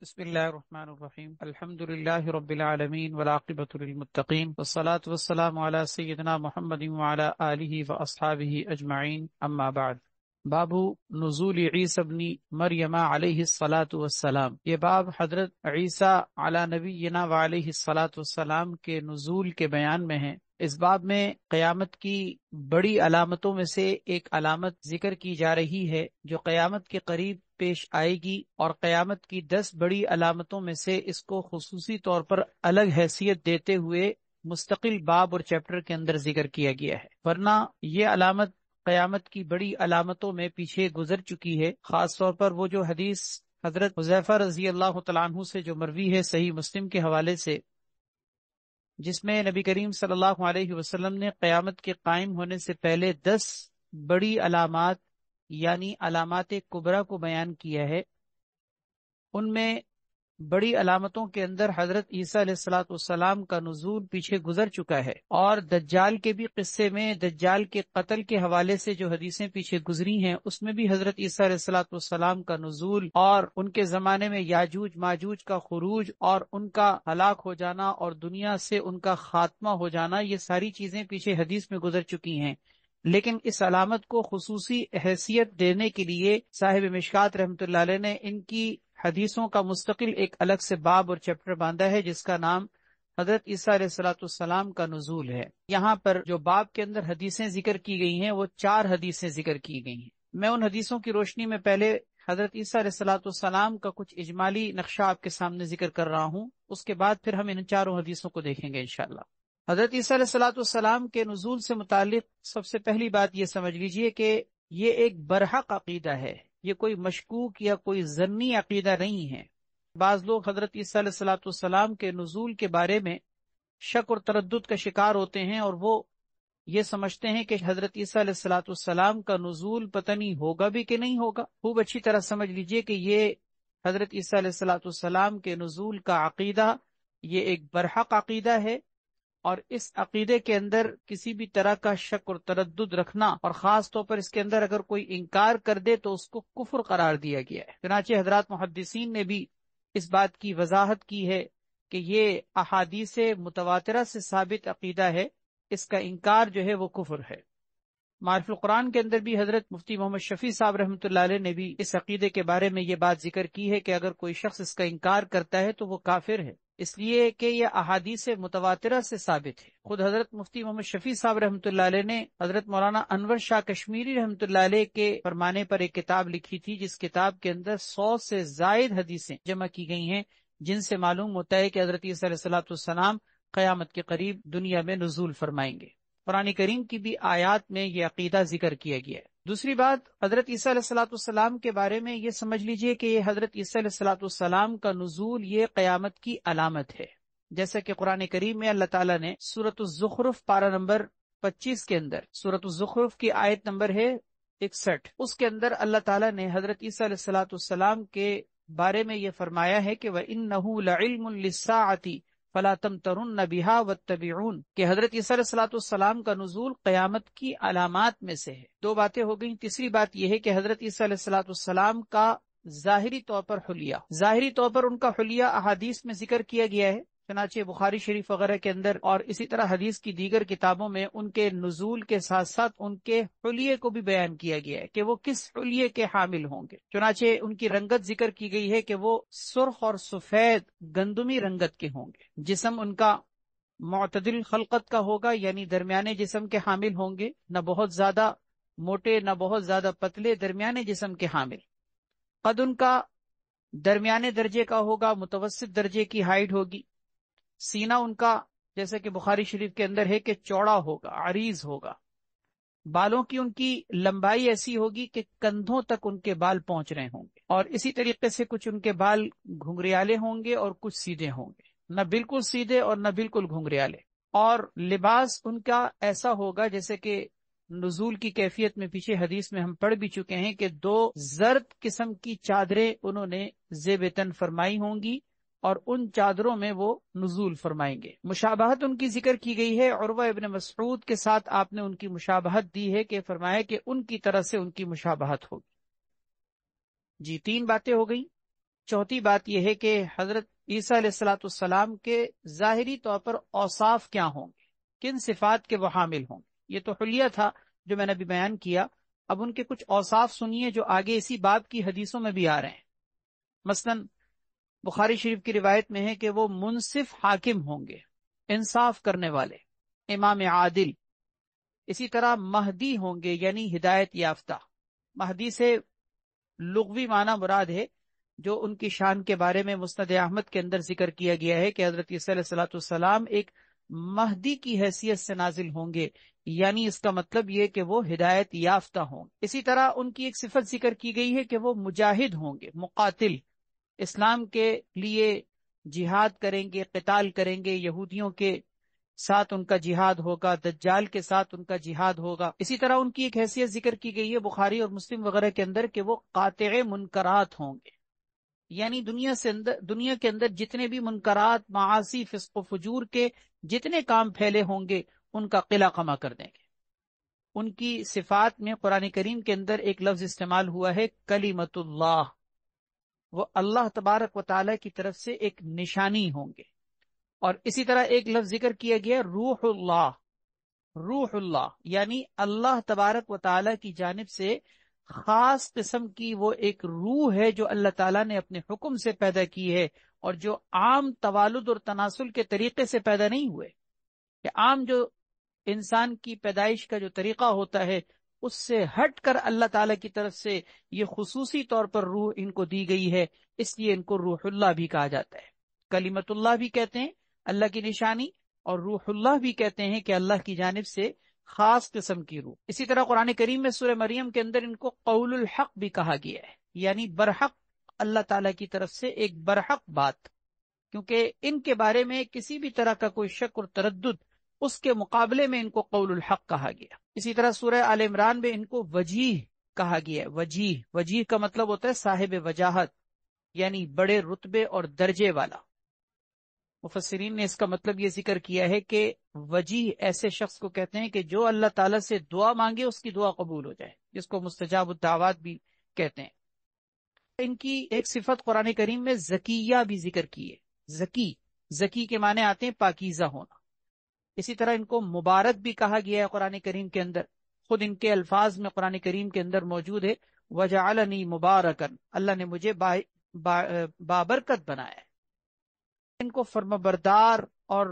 بسم اللہ الرحمن الرحیم الحمد للہ رب العالمین والعاقبۃ للمتقین والصلاة والسلام علی سیدنا محمد وعلی آلہ واصحابہ اجمعین اما بعد۔ باب نزول عیسی ابن مریم علیہ الصلاۃ والسلام، یہ باب حضرت عیسیٰ علی نبینا وعلیہ الصلاۃ والسلام کے نزول کے بیان میں ہے۔ اس باب میں قیامت کی بڑی علامتوں میں سے ایک علامت ذکر کی جا رہی ہے جو قیامت کے قریب پیش آئے گی، اور قیامت کی 10 بڑی علامتوں میں سے اس کو خصوصی طور پر الگ حیثیت دیتے ہوئے مستقل باب اور چیپٹر کے اندر ذکر کیا گیا ہے، ورنہ یہ علامت قیامت کی بڑی علامتوں میں پیچھے گزر چکی ہے۔ خاص طور پر وہ جو حدیث حضرت حذیفہ رضی اللہ تعالیٰ عنہ سے جو مروی ہے صحیح مسلم کے حوالے سے، جس میں نبی کریم صلی اللہ علیہ وسلم نے قیامت کے قائم ہونے سے پہلے 10 بڑی علامات یعنی علامات کبریٰ کو بیان کیا ہے۔ ان میں بڑی علامتوں کے اندر حضرت عیسیٰ علیہ الصلوۃ والسلام کا نزول پیچھے گزر چکا ہے، اور دجال کے بھی قصے میں دجال کے قتل کے حوالے سے جو حدیثیں پیچھے گزری ہیں اس میں بھی حضرت عیسیٰ علیہ الصلوۃ والسلام کا نزول اور ان کے زمانے میں یاجوج ماجوج کا خروج اور ان کا ہلاک ہو جانا اور دنیا سے ان کا خاتمہ ہو جانا، یہ ساری چیزیں پیچھے حدیث میں گزر چکی ہیں۔ لیکن اس علامت کو خصوصی حیثیت دینے کے لیے صاحب مشکات رحمۃ اللہ علیہ نے ان کی حدیثوں کا مستقل ایک الگ سے باب اور چیپٹر باندھا ہے جس کا نام حضرت عیسیٰ علیہ الصلوۃ والسلام کا نزول ہے۔ یہاں پر جو باب کے اندر حدیثیں ذکر کی گئی ہیں وہ 4 حدیثیں ذکر کی گئی ہیں۔ میں ان حدیثوں کی روشنی میں پہلے حضرت عیسیٰ علیہ الصلوۃ والسلام کا کچھ اجمالی نقشہ آپ کے سامنے ذکر کر رہا ہوں، اس کے بعد پھر ہم ان 4 حدیثوں کو دیکھیں گے انشاءاللہ۔ حضرت عیسیٰ علیہ الصلوۃ والسلام کے نزول سے متعلق سب سے پہلی بات یہ سمجھ لیجئے کہ یہ ایک برحق عقیدہ ہے، یہ کوئی مشکوک یا کوئی ظنی عقیدہ نہیں ہے۔ بعض لوگ حضرت عیسیٰ علیہ الصلوۃ والسلام کے نزول کے بارے میں شک اور تردد کا شکار ہوتے ہیں، اور وہ یہ سمجھتے ہیں کہ حضرت عیسیٰ علیہ الصلوۃ والسلام کا نزول پتہ نہیں ہوگا بھی کہ نہیں ہوگا۔ خوب اچھی طرح سمجھ لیجئے کہ یہ حضرت عیسیٰ علیہ الصلوۃ والسلام کے نزول کا عقیدہ یہ ایک برحق عقیدہ ہے، اور اس عقیدے کے اندر کسی بھی طرح کا شک اور تردد رکھنا، اور خاص طور پر اس کے اندر اگر کوئی انکار کر دے تو اس کو کفر قرار دیا گیا ہے۔ چنانچہ حضرات محدثین نے بھی اس بات کی وضاحت کی ہے کہ یہ احادیث متواترہ سے ثابت عقیدہ ہے، اس کا انکار جو ہے وہ کفر ہے۔ معارف القرآن کے اندر بھی حضرت مفتی محمد شفیع صاحب رحمۃ اللہ علیہ نے بھی اس عقیدے کے بارے میں یہ بات ذکر کی ہے کہ اگر کوئی شخص اس کا انکار کرتا ہے تو وہ کافر ہے، اس لیے کہ یہ احادیث متواترہ سے ثابت ہے۔ خود حضرت مفتی محمد شفیع صاحب رحمۃ اللہ علیہ نے حضرت مولانا انور شاہ کشمیری رحمۃ اللہ علیہ کے فرمانے پر ایک کتاب لکھی تھی، جس کتاب کے اندر 100 سے زائد حدیثیں جمع کی گئی ہیں، جن سے معلوم ہوتا ہے کہ حضرت عیسیٰ علیہ الصلوۃ والسلام قیامت کے قریب دنیا میں نزول فرمائیں گے۔ قرآن کریم کی بھی آیات میں یہ عقیدہ ذکر کیا گیا ہے۔ دوسری بات، حضرت عیسیٰ علیہ الصلوۃ والسلام کے بارے میں یہ سمجھ لیجئے کہ یہ حضرت عیسیٰ علیہ الصلوۃ والسلام کا نزول یہ قیامت کی علامت ہے، جیسا کہ قرآن کریم میں اللہ تعالیٰ نے سورۃ الزخرف پارہ نمبر 25 کے اندر، سورۃ الزخرف کی آیت نمبر ہے 61، اس کے اندر اللہ تعالیٰ نے حضرت عیسیٰ علیہ الصلوۃ والسلام کے بارے میں یہ فرمایا ہے کہ وَإِنَّهُ لَعِلْمٌ لِلسَّاعَةِ فَلَا تَمْتَرُنَّ بِهَا وَاتَّبِعُونِ، کہ حضرت عیسیٰ علیہ الصلوۃ والسلام کا نزول قیامت کی علامات میں سے ہے۔ 2 باتیں ہو گئیں۔ تیسری بات یہ ہے کہ حضرت عیسیٰ علیہ الصلوۃ والسلام کا ظاہری طور پر حلیہ، ظاہری طور پر ان کا حلیہ احادیث میں ذکر کیا گیا ہے، چنانچہ بخاری شریف وغیرہ کے اندر اور اسی طرح حدیث کی دیگر کتابوں میں ان کے نزول کے ساتھ ساتھ ان کے حلیے کو بھی بیان کیا گیا ہے کہ وہ کس حلیے کے حامل ہوں گے۔ چنانچہ ان کی رنگت ذکر کی گئی ہے کہ وہ سرخ اور سفید گندمی رنگت کے ہوں گے، جسم ان کا معتدل خلقت کا ہوگا، یعنی درمیانے جسم کے حامل ہوں گے، نہ بہت زیادہ موٹے نہ بہت زیادہ پتلے، درمیانے جسم کے حامل۔ قد ان کا درمیانے درجے کا ہوگا، متوسط درجے کی ہائٹ ہوگی۔ سینہ ان کا جیسے کہ بخاری شریف کے اندر ہے کہ چوڑا ہوگا، عریض ہوگا۔ بالوں کی ان کی لمبائی ایسی ہوگی کہ کندھوں تک ان کے بال پہنچ رہے ہوں گے، اور اسی طریقے سے کچھ ان کے بال گھنگریالے ہوں گے اور کچھ سیدھے ہوں گے، نہ بالکل سیدھے اور نہ بالکل گھنگریالے۔ اور لباس ان کا ایسا ہوگا جیسے کہ نزول کی کیفیت میں پیچھے حدیث میں ہم پڑھ بھی چکے ہیں کہ 2 زرد قسم کی چادریں انہوں نے زیب تن فرمائی ہوں گی، اور ان چادروں میں وہ نزول فرمائیں گے۔ مشابہت ان کی ذکر کی گئی ہے، عروہ ابن مسعود کے ساتھ آپ نے ان کی مشابہت دی ہے کہ فرمایا کہ ان کی طرح سے ان کی مشابہت ہوگی۔ جی 3 باتیں ہو گئی۔ چوتھی بات یہ ہے کہ حضرت عیسیٰ علیہ الصلوۃ والسلام کے ظاہری طور پر اوصاف کیا ہوں گے، کن صفات کے وہ حامل ہوں گے۔ یہ تو حلیہ تھا جو میں نے ابھی بیان کیا، اب ان کے کچھ اوصاف سنیے جو آگے اسی باب کی حدیثوں میں بھی آ رہے ہیں۔ مثلا بخاری شریف کی روایت میں ہے کہ وہ منصف حاکم ہوں گے، انصاف کرنے والے، امام عادل۔ اسی طرح مہدی ہوں گے، یعنی ہدایت یافتہ۔ مہدی سے لغوی معنی مراد ہے جو ان کی شان کے بارے میں مسند احمد کے اندر ذکر کیا گیا ہے کہ حضرت عیسیٰ علیہ الصلوۃ والسلام ایک مہدی کی حیثیت سے نازل ہوں گے، یعنی اس کا مطلب یہ کہ وہ ہدایت یافتہ ہوں۔ اسی طرح ان کی ایک صفت ذکر کی گئی ہے کہ وہ مجاہد ہوں گے، مقاتل، اسلام کے لیے جہاد کریں گے، قتال کریں گے، یہودیوں کے ساتھ ان کا جہاد ہوگا، دجال کے ساتھ ان کا جہاد ہوگا۔ اسی طرح ان کی ایک حیثیت ذکر کی گئی ہے بخاری اور مسلم وغیرہ کے اندر کہ وہ قاطع منکرات ہوں گے، یعنی دنیا کے اندر جتنے بھی منکرات، معاصی، فسق و فجور کے جتنے کام پھیلے ہوں گے ان کا قلع کما کر دیں گے۔ ان کی صفات میں قرآن کریم کے اندر ایک لفظ استعمال ہوا ہے کلمت اللہ، وہ اللہ تبارک و تعالی کی طرف سے ایک نشانی ہوں گے۔ اور اسی طرح ایک لفظ ذکر کیا گیا روح اللہ، روح اللہ یعنی اللہ تبارک و تعالی کی جانب سے خاص قسم کی وہ ایک روح ہے جو اللہ تعالیٰ نے اپنے حکم سے پیدا کی ہے، اور جو عام توالد اور تناسل کے طریقے سے پیدا نہیں ہوئے، کہ عام جو انسان کی پیدائش کا جو طریقہ ہوتا ہے اس سے ہٹ کر اللہ تعالیٰ کی طرف سے یہ خصوصی طور پر روح ان کو دی گئی ہے، اس لیے ان کو روح اللہ بھی کہا جاتا ہے۔ کلمت اللہ بھی کہتے ہیں اللہ کی نشانی، اور روح اللہ بھی کہتے ہیں کہ اللہ کی جانب سے خاص قسم کی روح۔ اسی طرح قرآن کریم میں سورہ مریم کے اندر ان کو قول الحق بھی کہا گیا ہے، یعنی برحق اللہ تعالیٰ کی طرف سے ایک برحق بات، کیونکہ ان کے بارے میں کسی بھی طرح کا کوئی شک اور تردد، اس کے مقابلے میں ان کو قول الحق کہا گیا۔ اسی طرح سورہ آل عمران میں ان کو وجیح کہا گیا ہے۔ وجیح کا مطلب ہوتا ہے صاحب وجاہت، یعنی بڑے رتبے اور درجے والا۔ مفسرین نے اس کا مطلب یہ ذکر کیا ہے کہ وجیح ایسے شخص کو کہتے ہیں کہ جو اللہ تعالیٰ سے دعا مانگے اس کی دعا قبول ہو جائے، جس کو مستجاب الدعوات بھی کہتے ہیں۔ ان کی ایک صفت قرآن کریم میں زکیہ بھی ذکر کی ہے۔ زکی کے معنی آتے ہیں پاکیزہ ہونا۔ اسی طرح ان کو مبارک بھی کہا گیا ہے قرآن کریم کے اندر، خود ان کے الفاظ میں قرآن کریم کے اندر موجود ہے وَجَعَلَنِي مُبَارَكًا، اللہ نے مجھے بابرکت بنایا ہے۔ ان کو فرمانبردار اور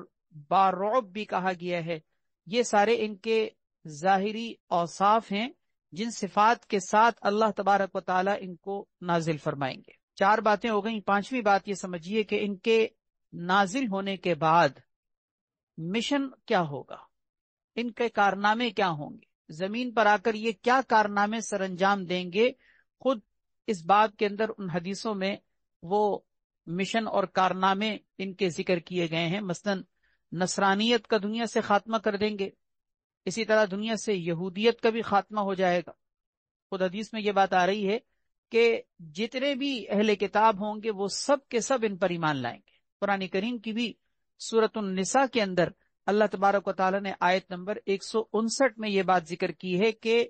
بارعب بھی کہا گیا ہے۔ یہ سارے ان کے ظاہری اوصاف ہیں جن صفات کے ساتھ اللہ تبارک و تعالی ان کو نازل فرمائیں گے۔ 4 باتیں ہو گئیں، 5ویں بات یہ سمجھیے کہ ان کے نازل ہونے کے بعد مشن کیا ہوگا، ان کے کارنامے کیا ہوں گے، زمین پر آ کر یہ کیا کارنامے سر انجام دیں گے۔ خود اس باب کے اندر ان حدیثوں میں وہ مشن اور کارنامے ان کے ذکر کیے گئے ہیں۔ مثلا نصرانیت کا دنیا سے خاتمہ کر دیں گے، اسی طرح دنیا سے یہودیت کا بھی خاتمہ ہو جائے گا۔ خود حدیث میں یہ بات آ رہی ہے کہ جتنے بھی اہل کتاب ہوں گے وہ سب کے سب ان پر ایمان لائیں گے۔ قرآن کریم کی بھی سورۃ النساء کے اندر اللہ تبارک و تعالیٰ نے آیت نمبر 159 میں یہ بات ذکر کی ہے کہ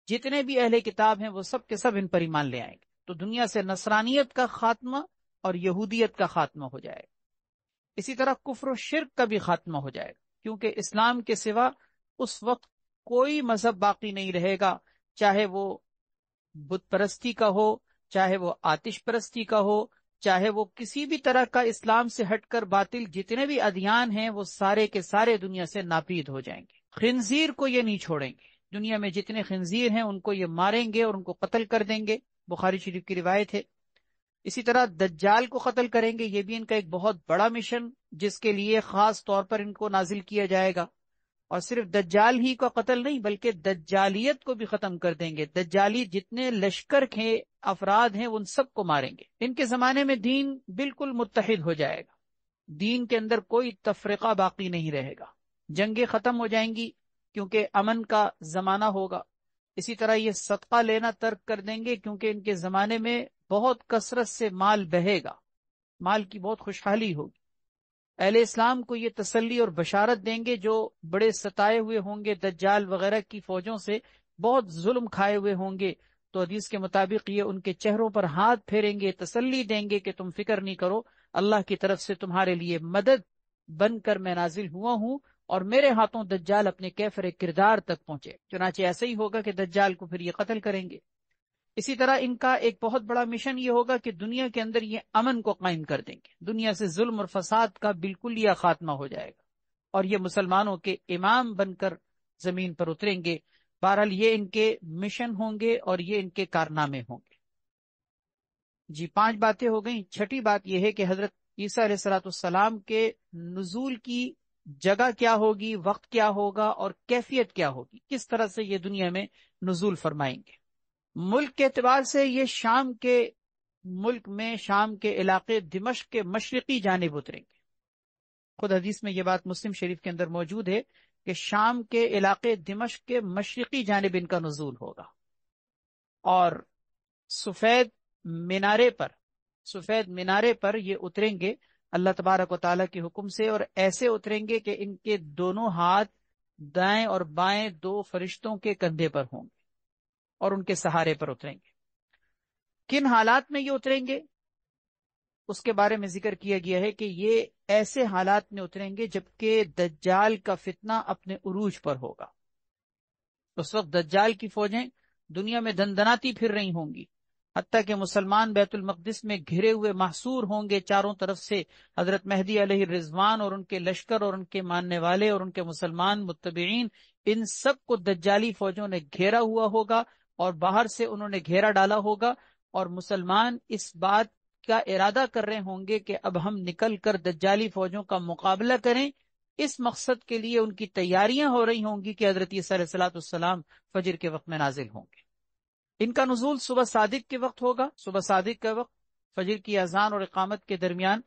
جتنے بھی اہل کتاب ہیں وہ سب کے سب ان پر ایمان لے آئیں گے۔ تو دنیا سے نصرانیت کا خاتمہ اور یہودیت کا خاتمہ ہو جائے گا۔ اسی طرح کفر و شرک کا بھی خاتمہ ہو جائے گا، کیونکہ اسلام کے سوا اس وقت کوئی مذہب باقی نہیں رہے گا، چاہے وہ بت پرستی کا ہو، چاہے وہ آتش پرستی کا ہو، چاہے وہ کسی بھی طرح کا اسلام سے ہٹ کر باطل جتنے بھی ادیان ہیں وہ سارے کے سارے دنیا سے ناپید ہو جائیں گے۔ خنزیر کو یہ نہیں چھوڑیں گے، دنیا میں جتنے خنزیر ہیں ان کو یہ ماریں گے اور ان کو قتل کر دیں گے، بخاری شریف کی روایت ہے۔ اسی طرح دجال کو قتل کریں گے، یہ بھی ان کا ایک بہت بڑا مشن جس کے لیے خاص طور پر ان کو نازل کیا جائے گا۔ اور صرف دجال ہی کا قتل نہیں بلکہ دجالیت کو بھی ختم کر دیں گے۔ دجالی جتنے لشکر کے افراد ہیں ان سب کو ماریں گے۔ ان کے زمانے میں دین بالکل متحد ہو جائے گا، دین کے اندر کوئی تفرقہ باقی نہیں رہے گا، جنگیں ختم ہو جائیں گی کیونکہ امن کا زمانہ ہوگا۔ اسی طرح یہ صدقہ لینا ترک کر دیں گے کیونکہ ان کے زمانے میں بہت کثرت سے مال بہے گا، مال کی بہت خوشحالی ہوگی۔ اہل اسلام کو یہ تسلی اور بشارت دیں گے جو بڑے ستائے ہوئے ہوں گے دجال وغیرہ کی فوجوں سے، بہت ظلم کھائے ہوئے ہوں گے، تو حدیث کے مطابق یہ ان کے چہروں پر ہاتھ پھیریں گے، تسلی دیں گے کہ تم فکر نہیں کرو، اللہ کی طرف سے تمہارے لیے مدد بن کر میں نازل ہوا ہوں، اور میرے ہاتھوں دجال اپنے کیفر کردار تک پہنچے۔ چنانچہ ایسا ہی ہوگا کہ دجال کو پھر یہ قتل کریں گے۔ اسی طرح ان کا ایک بہت بڑا مشن یہ ہوگا کہ دنیا کے اندر یہ امن کو قائم کر دیں گے، دنیا سے ظلم اور فساد کا بالکل یہ خاتمہ ہو جائے گا، اور یہ مسلمانوں کے امام بن کر زمین پر اتریں گے۔ بہرحال یہ ان کے مشن ہوں گے اور یہ ان کے کارنامے ہوں گے۔ جی 5 باتیں ہو گئیں۔ چھٹی بات یہ ہے کہ حضرت عیسیٰ علیہ الصلوۃ والسلام کے نزول کی جگہ کیا ہوگی، وقت کیا ہوگا اور کیفیت کیا ہوگی، کس طرح سے یہ دنیا میں نزول فرمائیں گے۔ ملک کے اعتبار سے یہ شام کے ملک میں، شام کے علاقے دمشق کے مشرقی جانب اتریں گے۔ خود حدیث میں یہ بات مسلم شریف کے اندر موجود ہے کہ شام کے علاقے دمشق کے مشرقی جانب ان کا نزول ہوگا، اور سفید مینارے پر یہ اتریں گے اللہ تبارک و تعالیٰ کے حکم سے، اور ایسے اتریں گے کہ ان کے دونوں ہاتھ دائیں اور بائیں 2 فرشتوں کے کندھے پر ہوں گے اور ان کے سہارے پر اتریں گے۔ کن حالات میں یہ اتریں گے اس کے بارے میں ذکر کیا گیا ہے کہ یہ ایسے حالات میں اتریں گے جبکہ دجال کا فتنہ اپنے عروج پر ہوگا۔ اس وقت دجال کی فوجیں دنیا میں دندناتی پھر رہی ہوں گی، حتیٰ کہ مسلمان بیت المقدس میں گھرے ہوئے محصور ہوں گے چاروں طرف سے۔ حضرت مہدی علیہ الرضوان اور ان کے لشکر اور ان کے ماننے والے اور ان کے مسلمان متبعین، ان سب کو دجالی فوجوں نے گھیرا ہوا ہوگا، اور باہر سے انہوں نے گھیرا ڈالا ہوگا، اور مسلمان اس بات کا ارادہ کر رہے ہوں گے کہ اب ہم نکل کر دجالی فوجوں کا مقابلہ کریں۔ اس مقصد کے لیے ان کی تیاریاں ہو رہی ہوں گی کہ حضرت عیسیٰ علیہ الصلوۃ والسلام فجر کے وقت میں نازل ہوں گے۔ ان کا نزول صبح صادق کے وقت ہوگا، صبح صادق کا وقت فجر کی اذان اور اقامت کے درمیان،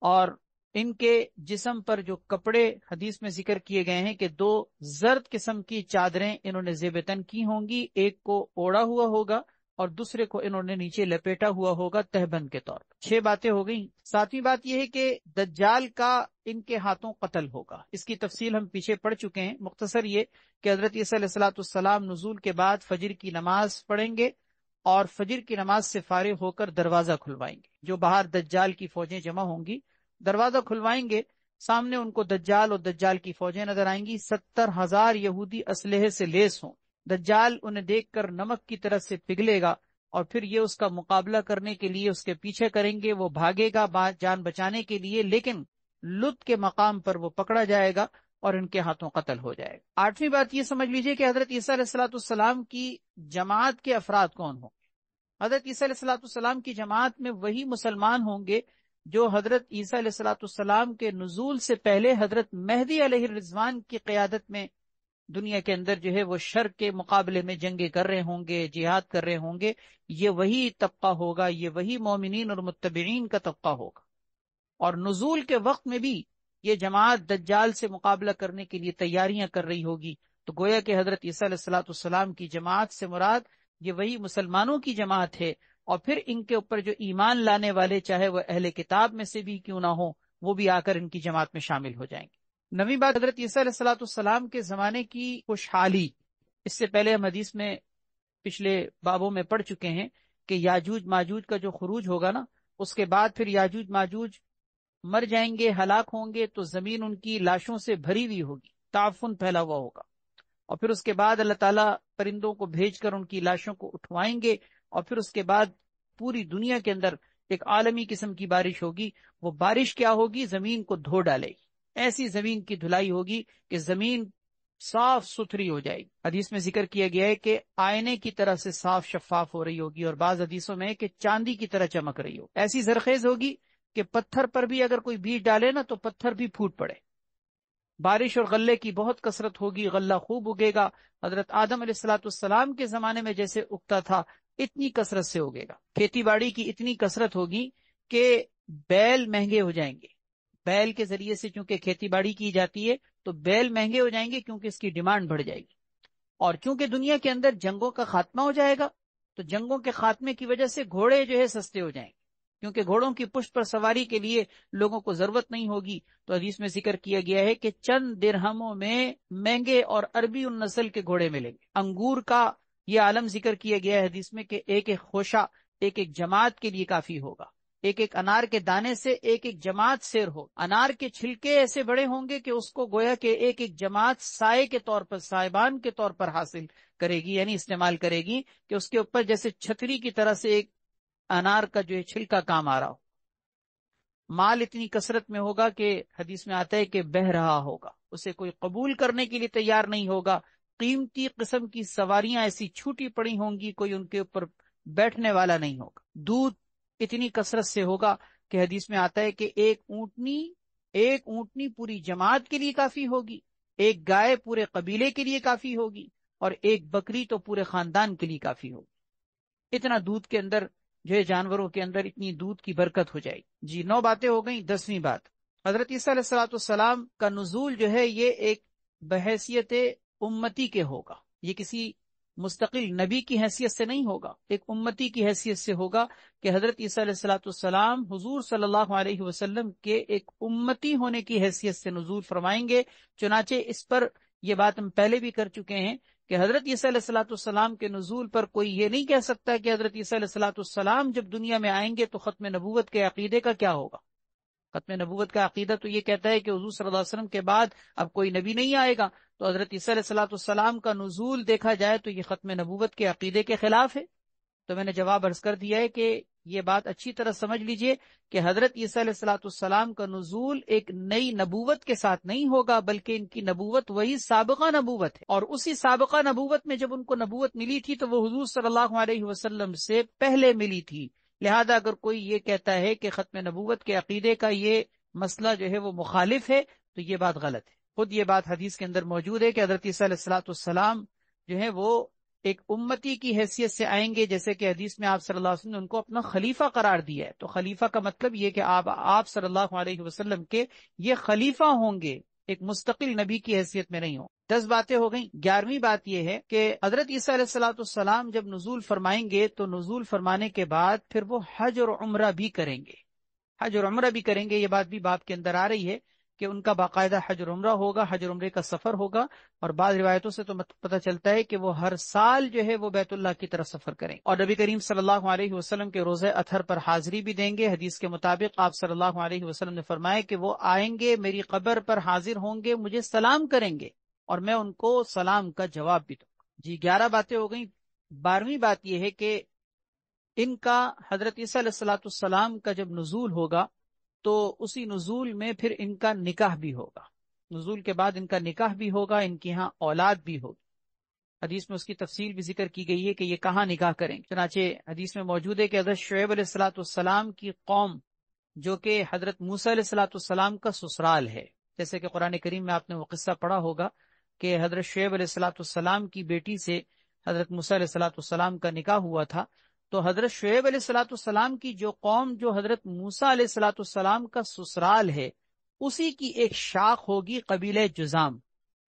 اور ان کے جسم پر جو کپڑے حدیث میں ذکر کیے گئے ہیں کہ 2 زرد قسم کی چادریں انہوں نے زیب تن کی ہوں گی، ایک کو اوڑا ہوا ہوگا اور دوسرے کو انہوں نے نیچے لپیٹا ہوا ہوگا تہبند کے طور پر۔ 6 باتیں ہو گئیں۔ 7ویں بات یہ ہے کہ دجال کا ان کے ہاتھوں قتل ہوگا۔ اس کی تفصیل ہم پیچھے پڑھ چکے ہیں۔ مختصر یہ کہ حضرت عیسیٰ علیہ الصلوۃ والسلام نزول کے بعد فجر کی نماز پڑھیں گے، اور فجر کی نماز سے فارغ ہو کر دروازہ کھلوائیں گے۔ جو باہر دجال کی فوجیں جمع ہوں گی دروازہ کھلوائیں گے، سامنے ان کو دجال اور دجال کی فوجیں نظر آئیں گی۔ 70,000 یہودی اسلحے سے لیس ہوں۔ دجال انہیں دیکھ کر نمک کی طرح سے پگھلے گا، اور پھر یہ اس کا مقابلہ کرنے کے لیے اس کے پیچھے کریں گے۔ وہ بھاگے گا جان بچانے کے لیے، لیکن لط کے مقام پر وہ پکڑا جائے گا اور ان کے ہاتھوں قتل ہو جائے گا۔ 8ویں بات یہ سمجھ لیجئے کہ حضرت عیسیٰ علیہ الصلوۃ والسلام کی جماعت کے افراد کون ہوں گے۔ حضرت عیسیٰ علیہ الصلوۃ والسلام کی جماعت میں وہی مسلمان ہوں گے جو حضرت عیسیٰ علیہ الصلوۃ والسلام کے نزول سے پہلے حضرت مہدی علیہ الرضوان کی قیادت میں دنیا کے اندر جو ہے وہ شر کے مقابلے میں جنگیں کر رہے ہوں گے، جہاد کر رہے ہوں گے۔ یہ وہی طبقہ ہوگا، یہ وہی مومنین اور متبعین کا طبقہ ہوگا، اور نزول کے وقت میں بھی یہ جماعت دجال سے مقابلہ کرنے کے لیے تیاریاں کر رہی ہوگی۔ تو گویا کہ حضرت عیسیٰ علیہ الصلوۃ والسلام کی جماعت سے مراد یہ وہی مسلمانوں کی جماعت ہے، اور پھر ان کے اوپر جو ایمان لانے والے چاہے وہ اہل کتاب میں سے بھی کیوں نہ ہو، وہ بھی آ کر ان کی جماعت میں شامل ہو جائیں گے۔ 9ویں بات حضرت عیسیٰ علیہ الصلوۃ والسلام کے زمانے کی خوشحالی۔ اس سے پہلے ہم حدیث میں پچھلے بابوں میں پڑھ چکے ہیں کہ یاجوج ماجوج کا جو خروج ہوگا نا، اس کے بعد پھر یاجوج ماجوج مر جائیں گے، ہلاک ہوں گے، تو زمین ان کی لاشوں سے بھری ہوئی ہوگی، تعفن پھیلا ہوا ہوگا، اور پھر اس کے بعد اللہ تعالیٰ پرندوں کو بھیج کر ان کی لاشوں کو اٹھوائیں گے، اور پھر اس کے بعد پوری دنیا کے اندر ایک عالمی قسم کی بارش ہوگی۔ وہ بارش کیا ہوگی؟ زمین کو دھو ڈالے گی، ایسی زمین کی دھلائی ہوگی کہ زمین صاف ستھری ہو جائے گی۔ حدیث میں ذکر کیا گیا ہے کہ آئینے کی طرح سے صاف شفاف ہو رہی ہوگی، اور بعض حدیثوں میں کہ چاندی کی طرح چمک رہی ہو، ایسی زرخیز ہوگی کہ پتھر پر بھی اگر کوئی بیج ڈالے نا تو پتھر بھی پھوٹ پڑے۔ بارش اور غلے کی بہت کثرت ہوگی، غلہ خوب اگے گا۔ حضرت آدم علیہ الصلوۃ والسلام کے زمانے میں جیسے اگتا تھا اتنی کثرت سے اگے گا۔ کھیتی باڑی کی اتنی کثرت ہوگی کہ بیل مہنگے ہو جائیں گے۔ بیل کے ذریعے سے چونکہ کھیتی باڑی کی جاتی ہے تو بیل مہنگے ہو جائیں گے، کیونکہ اس کی ڈیمانڈ بڑھ جائے گی، اور چونکہ دنیا کے اندر جنگوں کا خاتمہ ہو جائے گا تو جنگوں کے خاتمے کی وجہ سے گھوڑے جو ہے سستے ہو جائیں گے، کیونکہ گھوڑوں کی پشت پر سواری کے لیے لوگوں کو ضرورت نہیں ہوگی۔ تو حدیث میں ذکر کیا گیا ہے کہ چند درہموں میں مہنگے اور عربی النسل کے گھوڑے ملیں گے۔ انگور کا یہ عالم ذکر کیا گیا ہے حدیث میں کہ ایک ایک خوشہ ایک ایک جماعت کے لیے کافی ہوگا، ایک ایک انار کے دانے سے ایک ایک جماعت سیر ہو. انار کے چھلکے ایسے بڑے ہوں گے کہ اس کو گویا کہ ایک ایک جماعت سائے کے طور پر، سائبان کے طور پر حاصل کرے گی، یعنی استعمال کرے گی، کہ اس کے اوپر جیسے چھتری کی طرح سے ایک انار کا جو ہے چھلکا کام آ رہا ہو. مال اتنی کثرت میں ہوگا کہ حدیث میں آتا ہے کہ بہہ رہا ہوگا، اسے کوئی قبول کرنے کے لیے تیار نہیں ہوگا. قیمتی قسم کی سواریاں ایسی چھوٹی پڑی ہوں گی، کوئی ان کے اوپر بیٹھنے والا نہیں ہوگا. دودھ اتنی کثرت سے ہوگا کہ حدیث میں آتا ہے کہ ایک اونٹنی پوری جماعت کے لیے کافی ہوگی، ایک گائے پورے قبیلے کے لیے کافی ہوگی، اور ایک بکری تو پورے خاندان کے لیے کافی ہوگی. اتنا دودھ کے اندر جو ہے، جانوروں کے اندر اتنی دودھ کی برکت ہو جائے گی. جی 9 باتیں ہو گئیں. 10ویں بات، حضرت عیسیٰ علیہ الصلوۃ والسلام کا نزول جو ہے یہ ایک بحیثیت امتی کے ہوگا. یہ کسی مستقل نبی کی حیثیت سے نہیں ہوگا، ایک امتی کی حیثیت سے ہوگا کہ حضرت عیسیٰ علیہ الصلوۃ والسلام حضور صلی اللہ علیہ وسلم کے ایک امتی ہونے کی حیثیت سے نزول فرمائیں گے. چنانچہ اس پر یہ بات ہم پہلے بھی کر چکے ہیں کہ حضرت عیسیٰ علیہ الصلوۃ والسلام کے نزول پر کوئی یہ نہیں کہہ سکتا کہ حضرت عیسیٰ علیہ الصلوۃ والسلام جب دنیا میں آئیں گے تو ختم نبوت کے عقیدے کا کیا ہوگا. ختم نبوت کا عقیدہ تو یہ کہتا ہے کہ حضور صلی اللہ علیہ وسلم کے بعد اب کوئی نبی نہیں آئے گا، تو حضرت عیسیٰ علیہ الصلوۃ والسلام کا نزول دیکھا جائے تو یہ ختم نبوت کے عقیدے کے خلاف ہے. تو میں نے جواب عرض کر دیا ہے کہ یہ بات اچھی طرح سمجھ لیجئے کہ حضرت عیسیٰ علیہ الصلوۃ والسلام کا نزول ایک نئی نبوت کے ساتھ نہیں ہوگا، بلکہ ان کی نبوت وہی سابقہ نبوت ہے، اور اسی سابقہ نبوت میں جب ان کو نبوت ملی تھی تو وہ حضور صلی اللہ علیہ وسلم سے پہلے ملی تھی. لہذا اگر کوئی یہ کہتا ہے کہ ختم نبوت کے عقیدے کا یہ مسئلہ جو ہے وہ مخالف ہے تو یہ بات غلط ہے. خود یہ بات حدیث کے اندر موجود ہے کہ حضرت عیسیٰ علیہ الصلوۃ والسلام جو ہے وہ ایک امتی کی حیثیت سے آئیں گے، جیسے کہ حدیث میں آپ صلی اللہ علیہ وسلم نے ان کو اپنا خلیفہ قرار دیا ہے. تو خلیفہ کا مطلب یہ کہ آپ صلی اللہ علیہ وسلم کے یہ خلیفہ ہوں گے، ایک مستقل نبی کی حیثیت میں نہیں ہوں. 10 باتیں ہو گئیں. 11ویں بات یہ ہے کہ حضرت عیسیٰ علیہ الصلوۃ والسلام جب نزول فرمائیں گے تو نزول فرمانے کے بعد پھر وہ حج اور عمرہ بھی کریں گے. حج اور عمرہ بھی کریں گے، یہ بات بھی باب کے اندر آ رہی ہے کہ ان کا باقاعدہ حج اور عمرہ ہوگا، حج اور عمرے کا سفر ہوگا. اور بعض روایتوں سے تو پتہ چلتا ہے کہ وہ ہر سال جو ہے وہ بیت اللہ کی طرف سفر کریں، اور نبی کریم صلی اللہ علیہ وسلم کے روزہ اطہر پر حاضری بھی دیں گے. حدیث کے مطابق آپ صلی اللہ علیہ وسلم نے فرمایا کہ وہ آئیں گے، میری قبر پر حاضر ہوں گے، مجھے سلام کریں گے اور میں ان کو سلام کا جواب بھی دوں گا. جی 11 باتیں ہو گئیں. 12ویں بات یہ ہے کہ ان کا حضرت عیسیٰ علیہ الصلوۃ والسلام کا جب نزول ہوگا تو اسی نزول میں پھر ان کا نکاح بھی ہوگا. نزول کے بعد ان کا نکاح بھی ہوگا، ان کی ہاں اولاد بھی ہوگی. حدیث میں اس کی تفصیل بھی ذکر کی گئی ہے کہ یہ کہاں نکاح کریں. چنانچہ حدیث میں موجود ہے کہ حضرت شعیب علیہ الصلوۃ والسلام کی قوم جو کہ حضرت موسیٰ علیہ الصلوۃ والسلام کا سسرال ہے، جیسے کہ قرآن کریم میں آپ نے وہ قصہ پڑھا ہوگا کہ حضرت شعیب علیہ الصلوۃ والسلام کی بیٹی سے حضرت موسیٰ علیہ الصلوۃ والسلام کا نکاح ہوا تھا. تو حضرت شعیب علیہ الصلوۃ والسلام کی جو قوم جو حضرت موسیٰ علیہ الصلوۃ والسلام کا سسرال ہے، اسی کی ایک شاخ ہوگی قبیلہ جذام،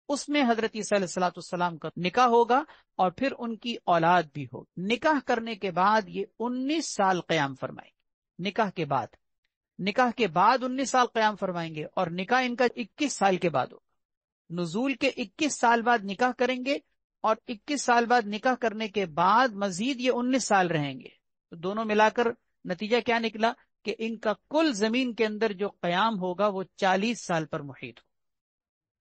اس میں حضرت عیسیٰ علیہ الصلوۃ والسلام کا نکاح ہوگا اور پھر ان کی اولاد بھی ہوگی. نکاح کرنے کے بعد یہ 19 سال قیام فرمائیں گے. نکاح کے بعد 19 سال قیام فرمائیں گے، اور نکاح ان کا 21 سال کے بعد ہوگا. نزول کے 21 سال بعد نکاح کریں گے، اور 21 سال بعد نکاح کرنے کے بعد مزید یہ 19 سال رہیں گے. تو دونوں ملا کر نتیجہ کیا نکلا کہ ان کا کل زمین کے اندر جو قیام ہوگا وہ 40 سال پر محیط ہو.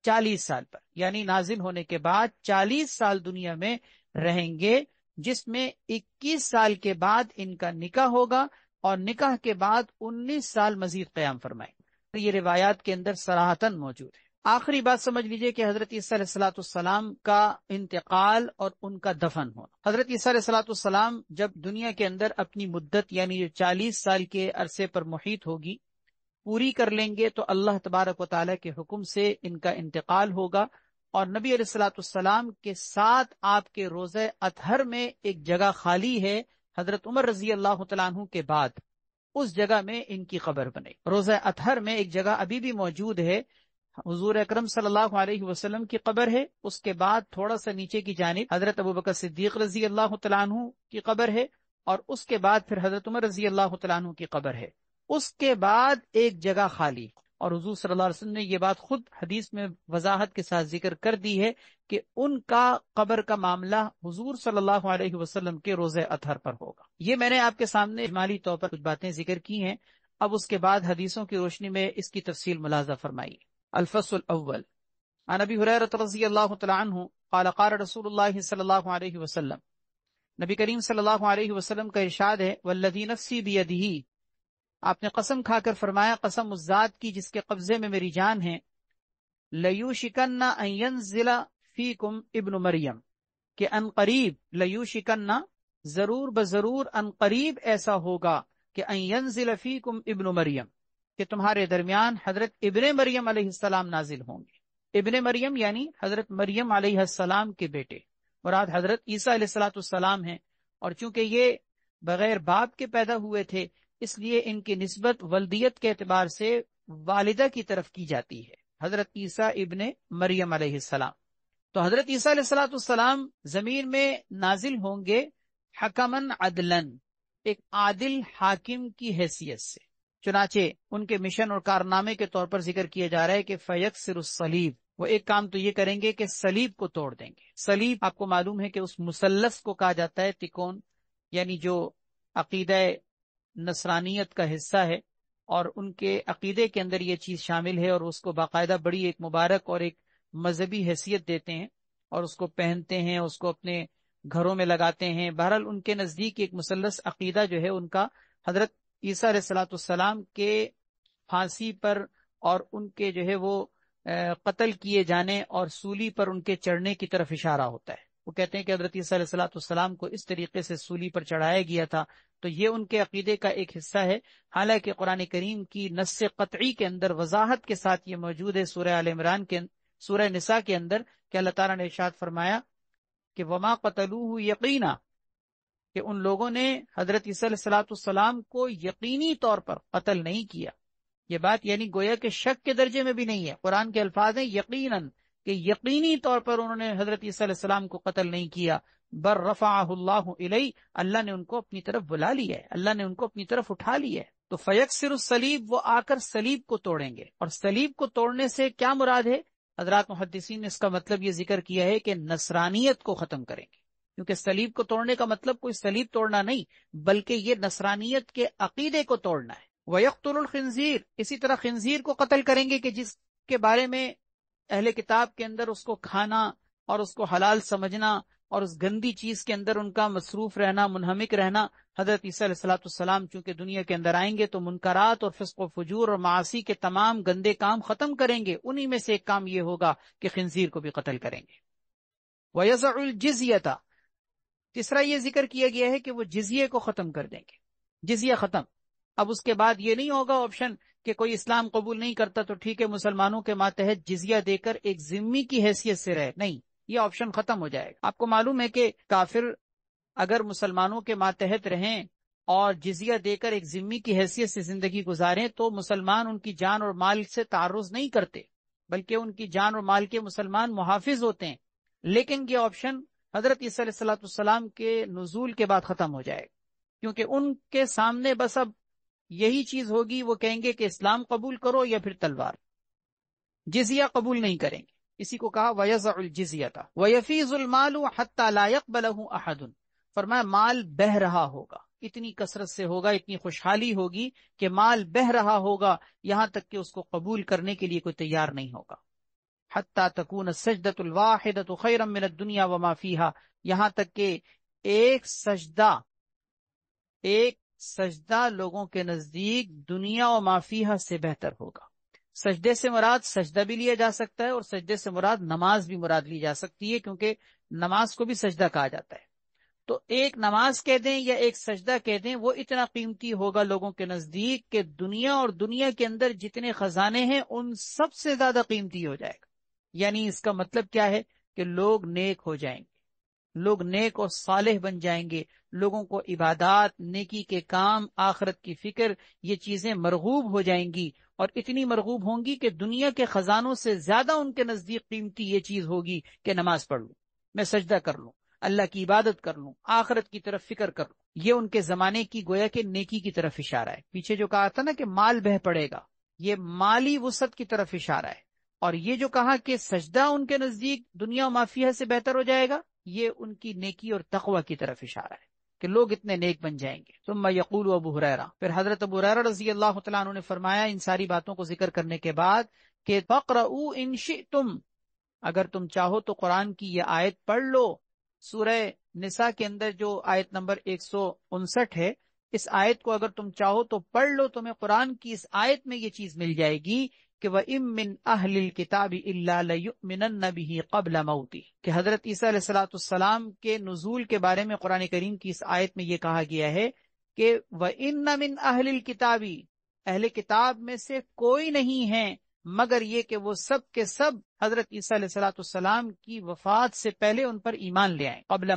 40 سال پر، یعنی نازل ہونے کے بعد 40 سال دنیا میں رہیں گے، جس میں 21 سال کے بعد ان کا نکاح ہوگا، اور نکاح کے بعد 19 سال مزید قیام فرمائیں گے. یہ روایات کے اندر صراحتاً موجود ہے. آخری بات سمجھ لیجئے کہ حضرت عیسیٰ علیہ الصلوۃ والسلام کا انتقال اور ان کا دفن ہونا. حضرت عیسیٰ علیہ الصلوۃ والسلام جب دنیا کے اندر اپنی مدت یعنی جو 40 سال کے عرصے پر محیط ہوگی پوری کر لیں گے تو اللہ تبارک و تعالیٰ کے حکم سے ان کا انتقال ہوگا. اور نبی علیہ الصلوۃ والسلام کے ساتھ آپ کے روزہ اطہر میں ایک جگہ خالی ہے حضرت عمر رضی اللہ تعالیٰ عنہ کے بعد، اس جگہ میں ان کی قبر بنے. روزہ اطہر میں ایک جگہ ابھی بھی موجود ہے، حضور اکرم صلی اللہ علیہ وسلم کی قبر ہے. اس کے بعد تھوڑا سا نیچے کی جانب حضرت ابوبکر صدیق رضی اللہ تعالیٰ عنہ کی قبر ہے، اور اس کے بعد پھر حضرت عمر رضی اللہ تعالیٰ عنہ کی قبر ہے. اس کے بعد ایک جگہ خالی، اور حضور صلی اللہ علیہ وسلم نے یہ بات خود حدیث میں وضاحت کے ساتھ ذکر کر دی ہے کہ ان کا قبر کا معاملہ حضور صلی اللہ علیہ وسلم کے روزہ اطہر پر ہوگا۔ یہ میں نے آپ کے سامنے اجمالی طور پر کچھ باتیں ذکر کی ہیں، اب اس کے بعد حدیثوں کی روشنی میں اس کی تفصیل ملاحظہ فرمائیے۔ الفصل الاول عن ابی ہریرہ رضی اللہ تعالی عنہ قال قال رسول اللہ صلی اللہ علیہ وسلم، نبی کریم صلی اللہ علیہ وسلم کا ارشاد ہے، والذی نفسی بیدہ، آپ نے قسم کھا کر فرمایا قسم اس ذات کی جس کے قبضے میں میری جان ہے، لیوشکن ان ینزل فیکم ابن مریم، کہ ان قریب، لیوشکن ضرور بضرور، ان قریب ایسا ہوگا کہ ان ینزل فیکم ابن مریم، کہ تمہارے درمیان حضرت ابن مریم علیہ السلام نازل ہوں گے۔ ابن مریم یعنی حضرت مریم علیہ السلام کے بیٹے، مراد حضرت عیسیٰ علیہ السلام ہیں، اور چونکہ یہ بغیر باپ کے پیدا ہوئے تھے اس لیے ان کی نسبت ولدیت کے اعتبار سے والدہ کی طرف کی جاتی ہے، حضرت عیسیٰ ابن مریم علیہ السلام۔ تو حضرت عیسیٰ علیہ السلام زمین میں نازل ہوں گے حکمن عدلن، ایک عادل حاکم کی حیثیت سے۔ چنانچہ ان کے مشن اور کارنامے کے طور پر ذکر کیا جا رہا ہے کہ فیکسر الصلیب، وہ ایک کام تو یہ کریں گے کہ صلیب کو توڑ دیں گے۔ صلیب آپ کو معلوم ہے کہ اس مثلث کو کہا جاتا ہے تکون، یعنی جو عقیدہ نصرانیت کا حصہ ہے، اور ان کے عقیدے کے اندر یہ چیز شامل ہے، اور اس کو باقاعدہ بڑی ایک مبارک اور ایک مذہبی حیثیت دیتے ہیں، اور اس کو پہنتے ہیں، اس کو اپنے گھروں میں لگاتے ہیں۔ بہرحال ان کے نزدیک ایک مثلث عقیدہ جو ہے ان کا حضرت عیسیٰ علیہ السلام کے پھانسی پر اور ان کے جو ہے وہ قتل کیے جانے اور سولی پر ان کے چڑھنے کی طرف اشارہ ہوتا ہے۔ وہ کہتے ہیں کہ حضرت عیسیٰ علیہ السلام کو اس طریقے سے سولی پر چڑھایا گیا تھا، تو یہ ان کے عقیدے کا ایک حصہ ہے۔ حالانکہ قرآن کریم کی نص قطعی کے اندر وضاحت کے ساتھ یہ موجود ہے سورہ آل عمران کے سورہ نساء کے اندر کہ اللہ تعالیٰ نے ارشاد فرمایا کہ وما قتلوہ یقینا، کہ ان لوگوں نے حضرت عیسیٰ علیہ السلام کو یقینی طور پر قتل نہیں کیا۔ یہ بات یعنی گویا کہ شک کے درجے میں بھی نہیں ہے، قرآن کے الفاظ ہیں یقیناً، کہ یقینی طور پر انہوں نے حضرت عیسیٰ علیہ السلام کو قتل نہیں کیا۔ بر رفعہ اللہ الیہ، اللہ نے ان کو اپنی طرف بلا لیا ہے، اللہ نے ان کو اپنی طرف اٹھا لیا ہے۔ تو فیکسر الصلیب، وہ آ کر صلیب کو توڑیں گے، اور صلیب کو توڑنے سے کیا مراد ہے؟ حضرات محدثین نے اس کا مطلب یہ ذکر کیا ہے کہ نصرانیت کو ختم کریں گے، کیونکہ صلیب کو توڑنے کا مطلب کوئی صلیب توڑنا نہیں، بلکہ یہ نصرانیت کے عقیدے کو توڑنا ہے۔ وَيَقْتُلُ الْخِنْزِيرَ، اسی طرح خنزیر کو قتل کریں گے، کہ جس کے بارے میں اہل کتاب کے اندر اس کو کھانا اور اس کو حلال سمجھنا اور اس گندی چیز کے اندر ان کا مصروف رہنا، منہمک رہنا، حضرت عیسیٰ علیہ السلام چونکہ دنیا کے اندر آئیں گے تو منکرات اور فسق و فجور اور معاصی کے تمام گندے کام ختم کریں گے۔ انہی میں سے ایک کام یہ ہوگا کہ خنزیر کو بھی قتل کریں گے۔ وَيَزَعُ الْجِزْيَةَ، تیسرا یہ ذکر کیا گیا ہے کہ وہ جزیے کو ختم کر دیں گے، جزیہ ختم۔ اب اس کے بعد یہ نہیں ہوگا آپشن کہ کوئی اسلام قبول نہیں کرتا تو ٹھیک ہے مسلمانوں کے ماتحت جزیہ دے کر ایک ذمی کی حیثیت سے رہے، نہیں، یہ آپشن ختم ہو جائے گا۔ آپ کو معلوم ہے کہ کافر اگر مسلمانوں کے ماتحت رہیں اور جزیہ دے کر ایک ذمی کی حیثیت سے زندگی گزاریں تو مسلمان ان کی جان اور مال سے تعرض نہیں کرتے، بلکہ ان کی جان اور مال کے مسلمان محافظ ہوتے ہیں۔ لیکن یہ آپشن حضرت عیسیٰ علیہ السلام کے نزول کے بعد ختم ہو جائے گا، کیونکہ ان کے سامنے بس اب یہی چیز ہوگی، وہ کہیں گے کہ اسلام قبول کرو یا پھر تلوار، جزیہ قبول نہیں کریں گے۔ اسی کو کہا وَيَزَعُ الْجِزْيَةَ وَيَفِيضُ الْمَالُ حَتَّى لَا يَقْبَلَهُ أَحَدٌ، فرمایا مال بہہ رہا ہوگا، اتنی کثرت سے ہوگا، اتنی خوشحالی ہوگی کہ مال بہہ رہا ہوگا یہاں تک کہ اس کو قبول کرنے کے لیے کوئی تیار نہیں ہوگا۔ حَتَّى تَكُونَ السَّجْدَةُ الْوَاحِدَةُ خَيْرًا مِنَ الدُّنْيَا وَمَا فِيهَا، یہاں تک کہ ایک سجدہ لوگوں کے نزدیک دنیا و ما فیہا سے بہتر ہوگا۔ سجدے سے مراد سجدہ بھی لیا جا سکتا ہے، اور سجدے سے مراد نماز بھی مراد لی جا سکتی ہے، کیونکہ نماز کو بھی سجدہ کہا جاتا ہے۔ تو ایک نماز کہہ دیں یا ایک سجدہ کہہ دیں، وہ اتنا قیمتی ہوگا لوگوں کے نزدیک کہ دنیا اور دنیا کے اندر جتنے خزانے ہیں ان سب سے زیادہ قیمتی ہو جائے گا۔ یعنی اس کا مطلب کیا ہے کہ لوگ نیک ہو جائیں گے، لوگ نیک اور صالح بن جائیں گے، لوگوں کو عبادات، نیکی کے کام، آخرت کی فکر، یہ چیزیں مرغوب ہو جائیں گی، اور اتنی مرغوب ہوں گی کہ دنیا کے خزانوں سے زیادہ ان کے نزدیک قیمتی یہ چیز ہوگی کہ نماز پڑھ لوں، میں سجدہ کر لوں، اللہ کی عبادت کر لوں، آخرت کی طرف فکر کر لوں۔ یہ ان کے زمانے کی گویا کہ نیکی کی طرف اشارہ ہے۔ پیچھے جو کہا تھا نا کہ مال بہہ پڑے گا، یہ مالی وسعت کی طرف اشارہ ہے، اور یہ جو کہا کہ سجدہ ان کے نزدیک دنیا و مافیہ سے بہتر ہو جائے گا، یہ ان کی نیکی اور تقوی کی طرف اشارہ ہے کہ لوگ اتنے نیک بن جائیں گے۔ ثم یقول ابو ہریرہ، پھر حضرت ابو ہریرہ رضی اللہ تعالیٰ عنہ نے فرمایا ان ساری باتوں کو ذکر کرنے کے بعد کہ فَقْرَؤُوا إِن شِئْتُمْ، اگر تم چاہو تو قرآن کی یہ آیت پڑھ لو۔ سورہ نساء کے اندر جو آیت نمبر 159 ہے، اس آیت کو اگر تم چاہو تو پڑھ لو، تمہیں قرآن کی اس آیت میں یہ چیز مل جائے گی کہ وَإِن مِّنْ أَهْلِ الْكِتَابِ إِلَّا لَيُؤْمِنَنَّ بِهِ قَبْلَ مَوْتِهِ، کہ حضرت عیسیٰ علیہ السلام کے نزول کے بارے میں قرآن کریم کی اس آیت میں یہ کہا گیا ہے کہ وَإِنَّ مِنْ أَهْلِ الْكِتَابِ، اہل کتاب میں سے کوئی نہیں ہے مگر یہ کہ وہ سب کے سب حضرت عیسیٰ علیہ السلام کی وفات سے پہلے ان پر ایمان لے آئیں۔ قبل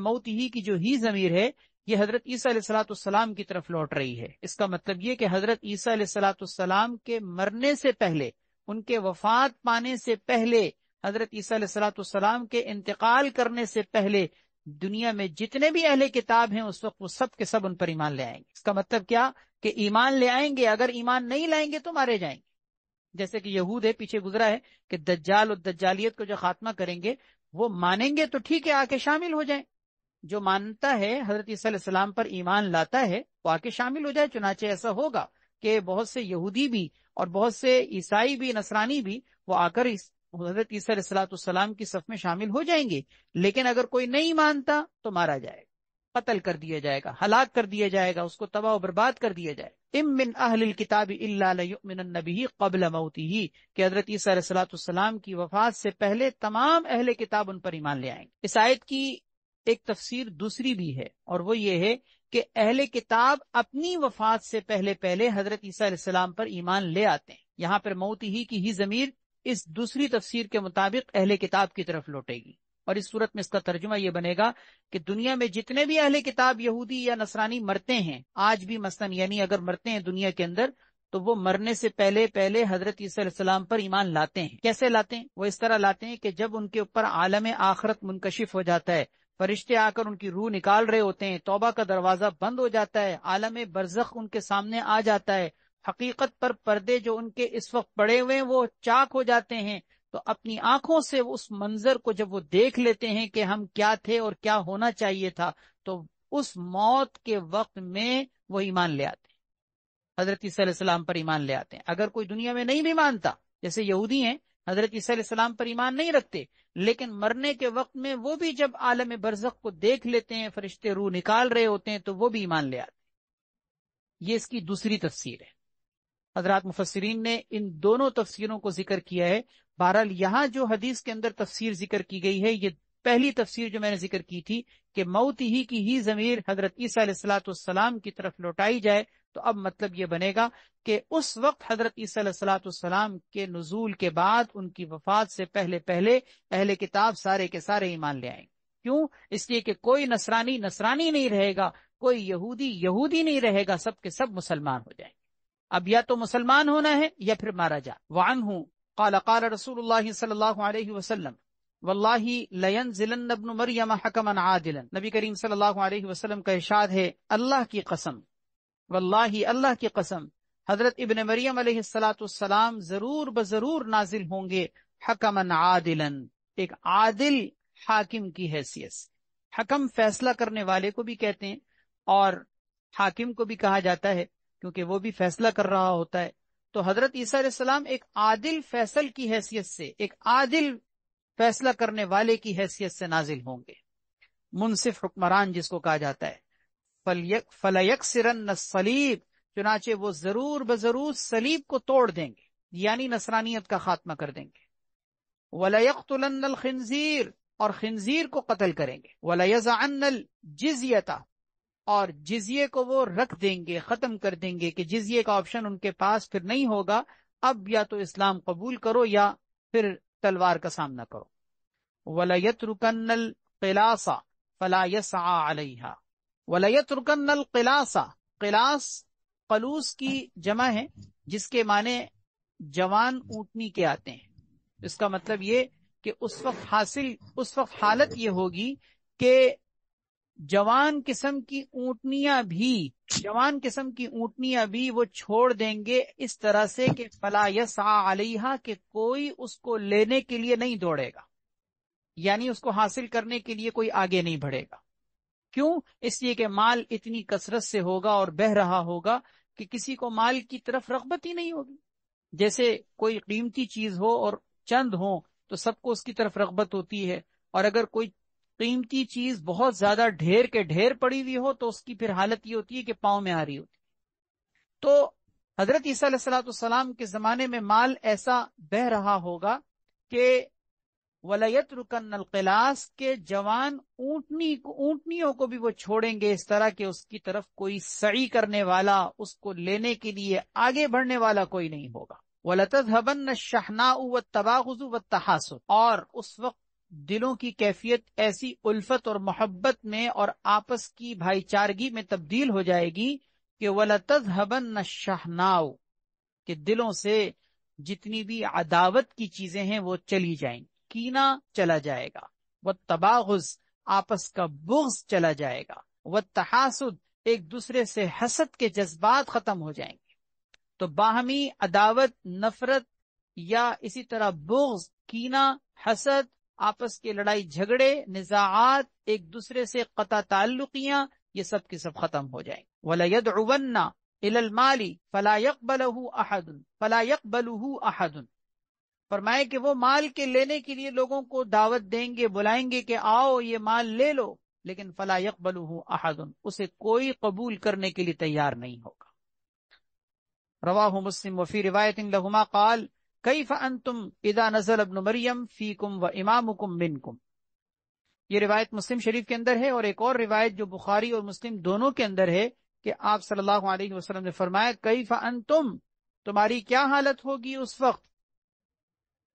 موت ہی کی جو ہی ضمیر ہے، یہ حضرت عیسیٰ علیہ السلام کی طرف لوٹ رہی ہے۔ اس کا مطلب یہ کہ حضرت عیسیٰ علیہ السلام کے مرنے سے پہلے، ان کے وفات پانے سے پہلے، حضرت عیسیٰ علیہ السلام کے انتقال کرنے سے پہلے دنیا میں جتنے بھی اہل کتاب ہیں اس وقت وہ سب کے سب ان پر ایمان لے آئیں گے۔ اس کا مطلب کیا کہ ایمان لے آئیں گے، اگر ایمان نہیں لائیں گے تو مارے جائیں گے۔ جیسے کہ یہود ہے، پیچھے گزرا ہے کہ دجال اور دجالیت کو جو خاتمہ کریں گے وہ مانیں گے تو ٹھیک ہے، آ کے شامل ہو جائیں۔ جو مانتا ہے حضرت عیسیٰ علیہ السلام پر ایمان لاتا ہے وہ آ کے شامل ہو جائے۔ چنانچہ ایسا ہوگا کہ بہت سے یہودی بھی اور بہت سے عیسائی بھی، نصرانی بھی، وہ آ کر حضرت عیسیٰ علیہ السلام کی صف میں شامل ہو جائیں گے۔ لیکن اگر کوئی نہیں مانتا تو مارا جائے گا، قتل کر دیا جائے گا، ہلاک کر دیا جائے گا، اس کو تباہ و برباد کر دیا جائے گا۔ ام من اہل الکتاب الا لیؤمنن بہ قبل موتہ، کہ حضرت عیسیٰ علیہ السلام کی وفات سے پہلے تمام اہل کتاب ان پر ایمان لے آئیں گے۔ اس آیت کی ایک تفسیر دوسری بھی ہے، اور وہ یہ ہے کہ اہل کتاب اپنی وفات سے پہلے حضرت عیسیٰ علیہ السلام پر ایمان لے آتے ہیں۔ یہاں پر موت ہی کی ہی ضمیر اس دوسری تفسیر کے مطابق اہل کتاب کی طرف لوٹے گی، اور اس صورت میں اس کا ترجمہ یہ بنے گا کہ دنیا میں جتنے بھی اہل کتاب یہودی یا نصرانی مرتے ہیں آج بھی، مثلا یعنی اگر مرتے ہیں دنیا کے اندر، تو وہ مرنے سے پہلے حضرت عیسیٰ علیہ السلام پر ایمان لاتے ہیں۔ کیسے لاتے ہیں؟ وہ اس طرح لاتے ہیں کہ جب ان کے اوپر عالم آخرت منکشف ہو جاتا ہے، فرشتے آ کر ان کی روح نکال رہے ہوتے ہیں، توبہ کا دروازہ بند ہو جاتا ہے، عالم برزخ ان کے سامنے آ جاتا ہے، حقیقت پر پردے جو ان کے اس وقت پڑے ہوئے ہیں وہ چاک ہو جاتے ہیں، تو اپنی آنکھوں سے اس منظر کو جب وہ دیکھ لیتے ہیں کہ ہم کیا تھے اور کیا ہونا چاہیے تھا، تو اس موت کے وقت میں وہ ایمان لے آتے ہیں، حضرت عیسیٰ علیہ السلام پر ایمان لے آتے ہیں۔ اگر کوئی دنیا میں نہیں بھی مانتا، جیسے یہودی ہیں، حضرت عیسیٰ علیہ السلام پر ایمان نہیں رکھتے، لیکن مرنے کے وقت میں وہ بھی جب عالم برزخ کو دیکھ لیتے ہیں، فرشتے روح نکال رہے ہوتے ہیں، تو وہ بھی ایمان لے آتے ہیں۔ یہ اس کی دوسری تفسیر ہے۔ حضرات مفسرین نے ان دونوں تفسیروں کو ذکر کیا ہے۔ بہرحال یہاں جو حدیث کے اندر تفسیر ذکر کی گئی ہے، یہ پہلی تفسیر جو میں نے ذکر کی تھی کہ موت ہی کی ہی ضمیر حضرت عیسیٰ علیہ السلام کی طرف لوٹائی جائے، تو اب مطلب یہ بنے گا کہ اس وقت حضرت عیسیٰ علیہ السلام کے نزول کے بعد ان کی وفات سے پہلے اہل کتاب سارے کے سارے ایمان لے آئیں گے۔ کیوں؟ اس لیے کہ کوئی نصرانی نہیں رہے گا، کوئی یہودی نہیں رہے گا، سب کے سب مسلمان ہو جائیں گے۔ اب یا تو مسلمان ہونا ہے یا پھر مارا جا۔ وعنہ قال رسول اللہ صلی اللہ علیہ وسلم واللہ لینزلن ابن مریم حکما عادلا، نبی کریم صلی اللہ علیہ وسلم کا ارشاد ہے، اللہ کی قسم، واللہ اللہ کی قسم، حضرت ابن مریم علیہ السلام ضرور نازل ہوں گے حکما عادلا، ایک عادل حاکم کی حیثیت سے۔ حکم فیصلہ کرنے والے کو بھی کہتے ہیں، اور حاکم کو بھی کہا جاتا ہے کیونکہ وہ بھی فیصلہ کر رہا ہوتا ہے۔ تو حضرت عیسیٰ علیہ السلام ایک عادل فیصل کی حیثیت سے، ایک عادل فیصلہ کرنے والے کی حیثیت سے نازل ہوں گے، منصف حکمران جس کو کہا جاتا ہے۔ فَلَيَكْسِرَنَّ الصَّلِيبَ، چنانچہ وہ ضرور صلیب کو توڑ دیں گے، یعنی نصرانیت کا خاتمہ کر دیں گے۔ وَلَيَقْتُلَنَّ الْخِنزِيرَ، اور خنزیر کو قتل کریں گے۔ وَلَيَزَعَنَّ الْجِزْيَةَ، اور جزیے کو وہ رکھ دیں گے، ختم کر دیں گے، کہ جزیے کا آپشن ان کے پاس پھر نہیں ہوگا، اب یا تو اسلام قبول کرو یا پھر تلوار کا سامنا کرو۔ وَلَيَتْرُكَنَّ الْقِلَاصَ فَلَا يَسْعَى عَلَيْهَا، وَلَيَتْرُكَنَّ الْقِلَاصَ، قلاص قلوص کی جمع ہے جس کے معنی جوان اونٹنی کے آتے ہیں۔ اس کا مطلب یہ کہ اس وقت حالت یہ ہوگی کہ جوان قسم کی اونٹنیاں بھی وہ چھوڑ دیں گے اس طرح سے کہ فلا یسعى علیہا، کہ کوئی اس کو لینے کے لیے نہیں دوڑے گا، یعنی اس کو حاصل کرنے کے لیے کوئی آگے نہیں بڑھے گا۔ کیوں؟ اس لیے کہ مال اتنی کثرت سے ہوگا اور بہہ رہا ہوگا کہ کسی کو مال کی طرف رغبت ہی نہیں ہوگی۔ جیسے کوئی قیمتی چیز ہو اور چند ہوں تو سب کو اس کی طرف رغبت ہوتی ہے، اور اگر کوئی قیمتی چیز بہت زیادہ ڈھیر کے ڈھیر پڑی ہوئی ہو تو اس کی پھر حالت یہ ہوتی ہے کہ پاؤں میں آ رہی ہوتی ہے۔ تو حضرت عیسیٰ علیہ السلام کے زمانے میں مال ایسا بہہ رہا ہوگا کہ وَلَيَتْرُكَنَّ الْقِلَاسَ، کے جوان اونٹنیوں کو بھی وہ چھوڑیں گے اس طرح کہ اس کی طرف کوئی سعی کرنے والا، اس کو لینے کے لیے آگے بڑھنے والا کوئی نہیں ہوگا۔ وَلَتَذْهَبَنَّ الشَّحْنَاءُ وَالتَّبَاغُضُ وَالتَّحَاسُدُ، اور اس وقت دلوں کی کیفیت ایسی الفت اور محبت میں اور آپس کی بھائی چارگی میں تبدیل ہو جائے گی کہ وَلَتَذْهَبَنَّ الشَّحْنَاءُ، کہ دلوں سے جتنی بھی عداوت کی چیزیں ہیں وہ چلی جائیں گی، کینہ چلا جائے گا، والتباغض، آپس کا بغض چلا جائے گا، والتحاسد، ایک دوسرے سے حسد کے جذبات ختم ہو جائیں گے۔ تو باہمی عداوت، نفرت یا اسی طرح بغض، کینہ، حسد، آپس کے لڑائی جھگڑے، نزاعات، ایک دوسرے سے قطع تعلقیاں، یہ سب کے سب ختم ہو جائیں گے۔ وَلَيَدْعُوَنَّ إِلَى الْمَالِ فَلَا يَقْبَلُهُ أَحَدٌ، فرمائے کہ وہ مال کے لینے کے لیے لوگوں کو دعوت دیں گے، بلائیں گے کہ آؤ یہ مال لے لو، لیکن فَلَا يَقْبَلُهُ أَحَدٌ، اسے کوئی قبول کرنے کے لیے تیار نہیں ہوگا۔ رواہ مسلم وفی روایت لہما قال کیف انتم اذا نزل ابن مریم فیکم وامامکم منکم، یہ روایت مسلم شریف کے اندر ہے، اور ایک اور روایت جو بخاری اور مسلم دونوں کے اندر ہے کہ آپ صلی اللہ علیہ وسلم نے فرمایا کیف انتم، تمہاری کیا حالت ہوگی اس وقت،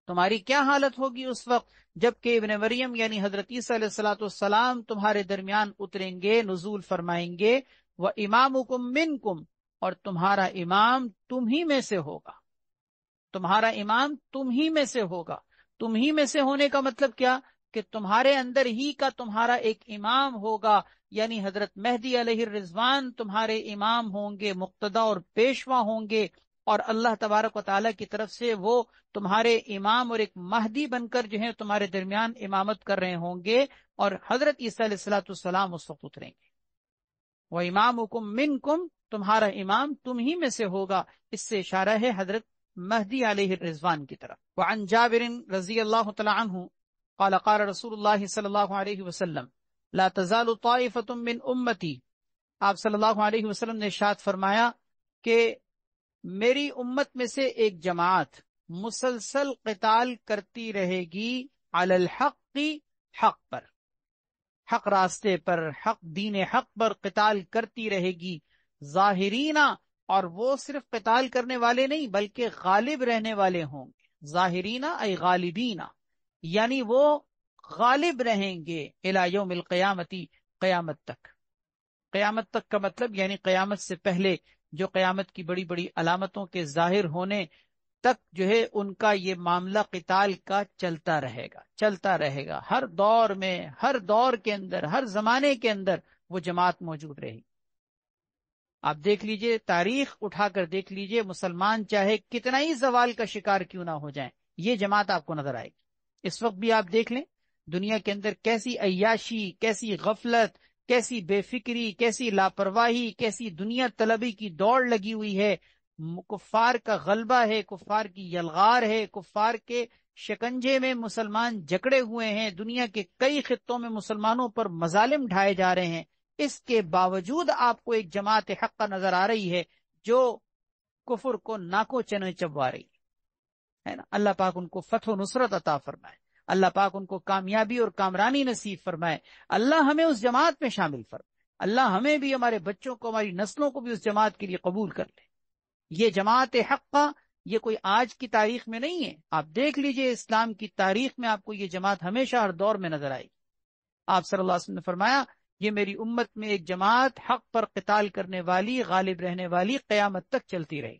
تمہاری کیا حالت ہوگی اس وقت جبکہ ابن مریم یعنی حضرت عیسیٰ علیہ السلام تمہارے درمیان اتریں گے، نزول فرمائیں گے، وامامکم منکم، اور تمہارا امام تم ہی میں سے ہوگا، تمہارا امام تم ہی میں سے ہوگا۔ تم ہی میں سے ہونے کا مطلب کیا؟ کہ تمہارے اندر ہی کا تمہارا ایک امام ہوگا، یعنی حضرت مہدی علیہ الرضوان تمہارے امام ہوں گے، مقتدا اور پیشوا ہوں گے، اور اللہ تبارک و تعالیٰ کی طرف سے وہ تمہارے امام اور ایک مہدی بن کر جو ہے تمہارے درمیان امامت کر رہے ہوں گے، اور حضرت عیسیٰ علیہ السلام اس وقت اتریں گے۔ وَإِمَامُكُم مِّنكُم، تمہارا امام تم ہی میں سے ہوگا، اس سے اشارہ ہے حضرت مہدی علیہ الرضوان کی طرف۔ وعن جابر رضی اللہ تعالی عنہ قال قال رسول اللہ صلی اللہ علیہ وسلم لا تزال طائفة من امتی، آپ صلی اللہ علیہ وسلم نے ارشاد فرمایا کہ میری امت میں سے ایک جماعت مسلسل قتال کرتی رہے گی علی الحق، حق پر، حق راستے پر، حق دین حق پر قتال کرتی رہے گی، ظاہرینہ، اور وہ صرف قتال کرنے والے نہیں بلکہ غالب رہنے والے ہوں گے، ظاہرینہ ای غالبینہ، یعنی وہ غالب رہیں گے الی یوم القیامتی، قیامت تک۔ قیامت تک کا مطلب یعنی قیامت سے پہلے جو قیامت کی بڑی بڑی علامتوں کے ظاہر ہونے تک جو ہے ان کا یہ معاملہ قتال کا چلتا رہے گا، چلتا رہے گا، ہر دور میں، ہر دور کے اندر، ہر زمانے کے اندر وہ جماعت موجود رہے گی۔ آپ دیکھ لیجئے، تاریخ اٹھا کر دیکھ لیجئے، مسلمان چاہے کتنا ہی زوال کا شکار کیوں نہ ہو جائیں، یہ جماعت آپ کو نظر آئے گی۔ اس وقت بھی آپ دیکھ لیں دنیا کے اندر کیسی عیاشی، کیسی غفلت، کیسی بے فکری، کیسی لاپرواہی، کیسی دنیا طلبی کی دوڑ لگی ہوئی ہے، کفار کا غلبہ ہے، کفار کی یلغار ہے، کفار کے شکنجے میں مسلمان جکڑے ہوئے ہیں، دنیا کے کئی خطوں میں مسلمانوں پر مظالم ڈھائے جا رہے ہیں، اس کے باوجود آپ کو ایک جماعت حق نظر آ رہی ہے جو کفر کو ناکو چنے چبوا رہی ہے نا۔ اللہ پاک ان کو فتح و نصرت عطا فرمائے، اللہ پاک ان کو کامیابی اور کامرانی نصیب فرمائے، اللہ ہمیں اس جماعت میں شامل فرمائے، اللہ ہمیں بھی، ہمارے بچوں کو، ہماری نسلوں کو بھی اس جماعت کے لیے قبول کر لے۔ یہ جماعت حق یہ کوئی آج کی تاریخ میں نہیں ہے، آپ دیکھ لیجئے اسلام کی تاریخ میں آپ کو یہ جماعت ہمیشہ ہر دور میں نظر آئی۔ آپ صلی اللہ علیہ وسلم نے فرمایا یہ میری امت میں ایک جماعت حق پر قتال کرنے والی، غالب رہنے والی، قیامت تک چلتی رہی۔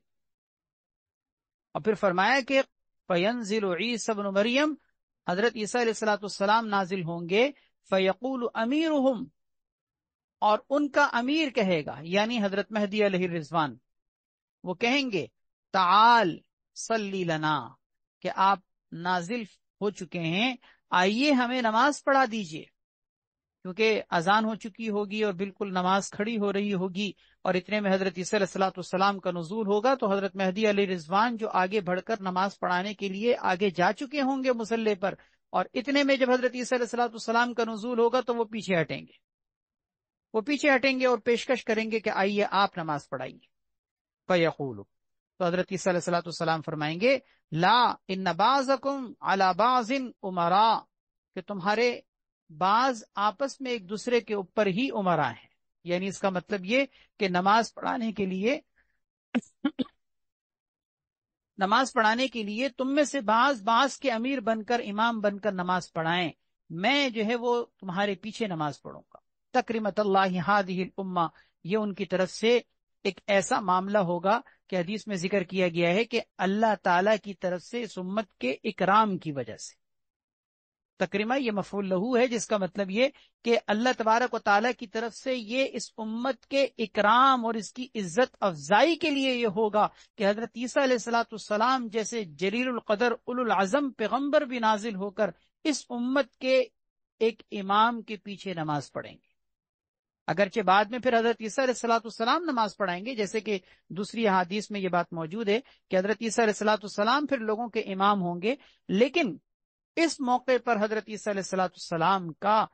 اور پھر فرمایا کہ فَيَنزِلُ عِيسَى ابْنُ مَرْيَمَ، حضرت عیسیٰ علیہ السلام نازل ہوں گے، فَيَقُولُ أَمِيرُهُمْ، اور ان کا امیر کہے گا یعنی حضرت مہدی علیہ الرضوان، وہ کہیں گے تعال صلی لنا، کہ آپ نازل ہو چکے ہیں، آئیے ہمیں نماز پڑھا دیجئے، کیونکہ اذان ہو چکی ہوگی اور بالکل نماز کھڑی ہو رہی ہوگی، اور اتنے میں حضرت عیسیٰ علیہ الصلوۃ والسلام کا نزول ہوگا، تو حضرت مہدی علیہ رضوان جو آگے بڑھ کر نماز پڑھانے کے لیے آگے جا چکے ہوں گے مصلی پر، اور اتنے میں جب حضرت عیسیٰ علیہ الصلوۃ والسلام کا نزول ہوگا تو وہ پیچھے ہٹیں گے، وہ پیچھے ہٹیں گے اور پیشکش کریں گے کہ آئیے آپ نماز پڑھائیے۔ فیقول، تو حضرت عیسیٰ علیہ الصلوۃ والسلام فرمائیں گے لا ان بعضکم علی بعض امراء، کہ تمہارے بعض آپس میں ایک دوسرے کے اوپر ہی امراء ہیں، یعنی اس کا مطلب یہ کہ نماز پڑھانے کے لیے تم میں سے بعض بعض کے امیر بن کر، امام بن کر نماز پڑھائیں، میں جو ہے وہ تمہارے پیچھے نماز پڑھوں گا۔ تکرمت اللہ ہذہ الامہ، یہ ان کی طرف سے ایک ایسا معاملہ ہوگا کہ حدیث میں ذکر کیا گیا ہے کہ اللہ تعالی کی طرف سے اس امت کے اکرام کی وجہ سے، تکریمہ یہ مفعول لہو ہے، جس کا مطلب یہ کہ اللہ تبارک و تعالیٰ کی طرف سے یہ اس امت کے اکرام اور اس کی عزت افزائی کے لیے یہ ہوگا کہ حضرت عیسیٰ علیہ الصلوۃ والسلام جیسے جلیل القدر اولو العزم پیغمبر بھی نازل ہو کر اس امت کے ایک امام کے پیچھے نماز پڑھیں گے، اگرچہ بعد میں پھر حضرت عیسیٰ علیہ الصلوۃ والسلام نماز پڑھائیں گے، جیسے کہ دوسری احادیث میں یہ بات موجود ہے کہ حضرت عیسیٰ علیہ الصلوۃ والسلام پھر لوگوں کے امام ہوں گے، لیکن اس موقع پر حضرت عیسیٰ علیہ الصلوۃ والسلام کا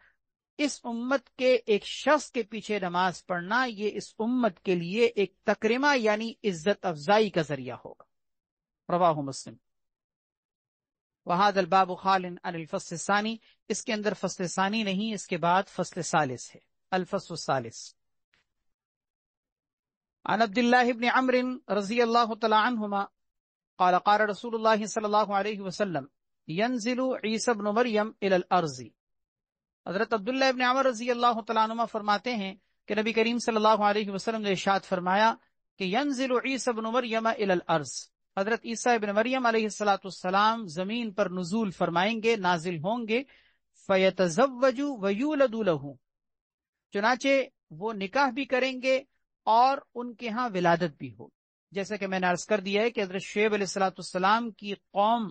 اس امت کے ایک شخص کے پیچھے نماز پڑھنا یہ اس امت کے لیے ایک تکرمہ یعنی عزت افزائی کا ذریعہ ہوگا۔ رواہ مسلم۔ وہذا الباب خال عن الفصل الثانی، اس کے اندر فصل ثانی نہیں، اس کے بعد فصل ثالث ہے، الفصل الثالث۔ عن عبد اللہ بن عمرو رضی اللہ تعالی عنہما قال قال رسول اللہ صلی اللہ علیہ وسلم ینزل عیسی ابن مریم الی الارض، حضرت عبداللہ ابن عمر رضی اللہ تعالیٰ عنہ فرماتے ہیں کہ نبی کریم صلی اللہ علیہ وسلم نے ارشاد فرمایا کہ ینزل عیسی ابن مریم الی الارض، حضرت عیسیٰ ابن مریم علیہ الصلوۃ والسلام زمین پر نزول فرمائیں گے، نازل ہوں گے، فیتزوج ویولد لہ، چنانچہ وہ نکاح بھی کریں گے اور ان کے ہاں ولادت بھی ہو، جیسا کہ میں نے عرض کر دیا ہے کہ حضرت شعیب علیہ الصلوۃ والسلام کی قوم،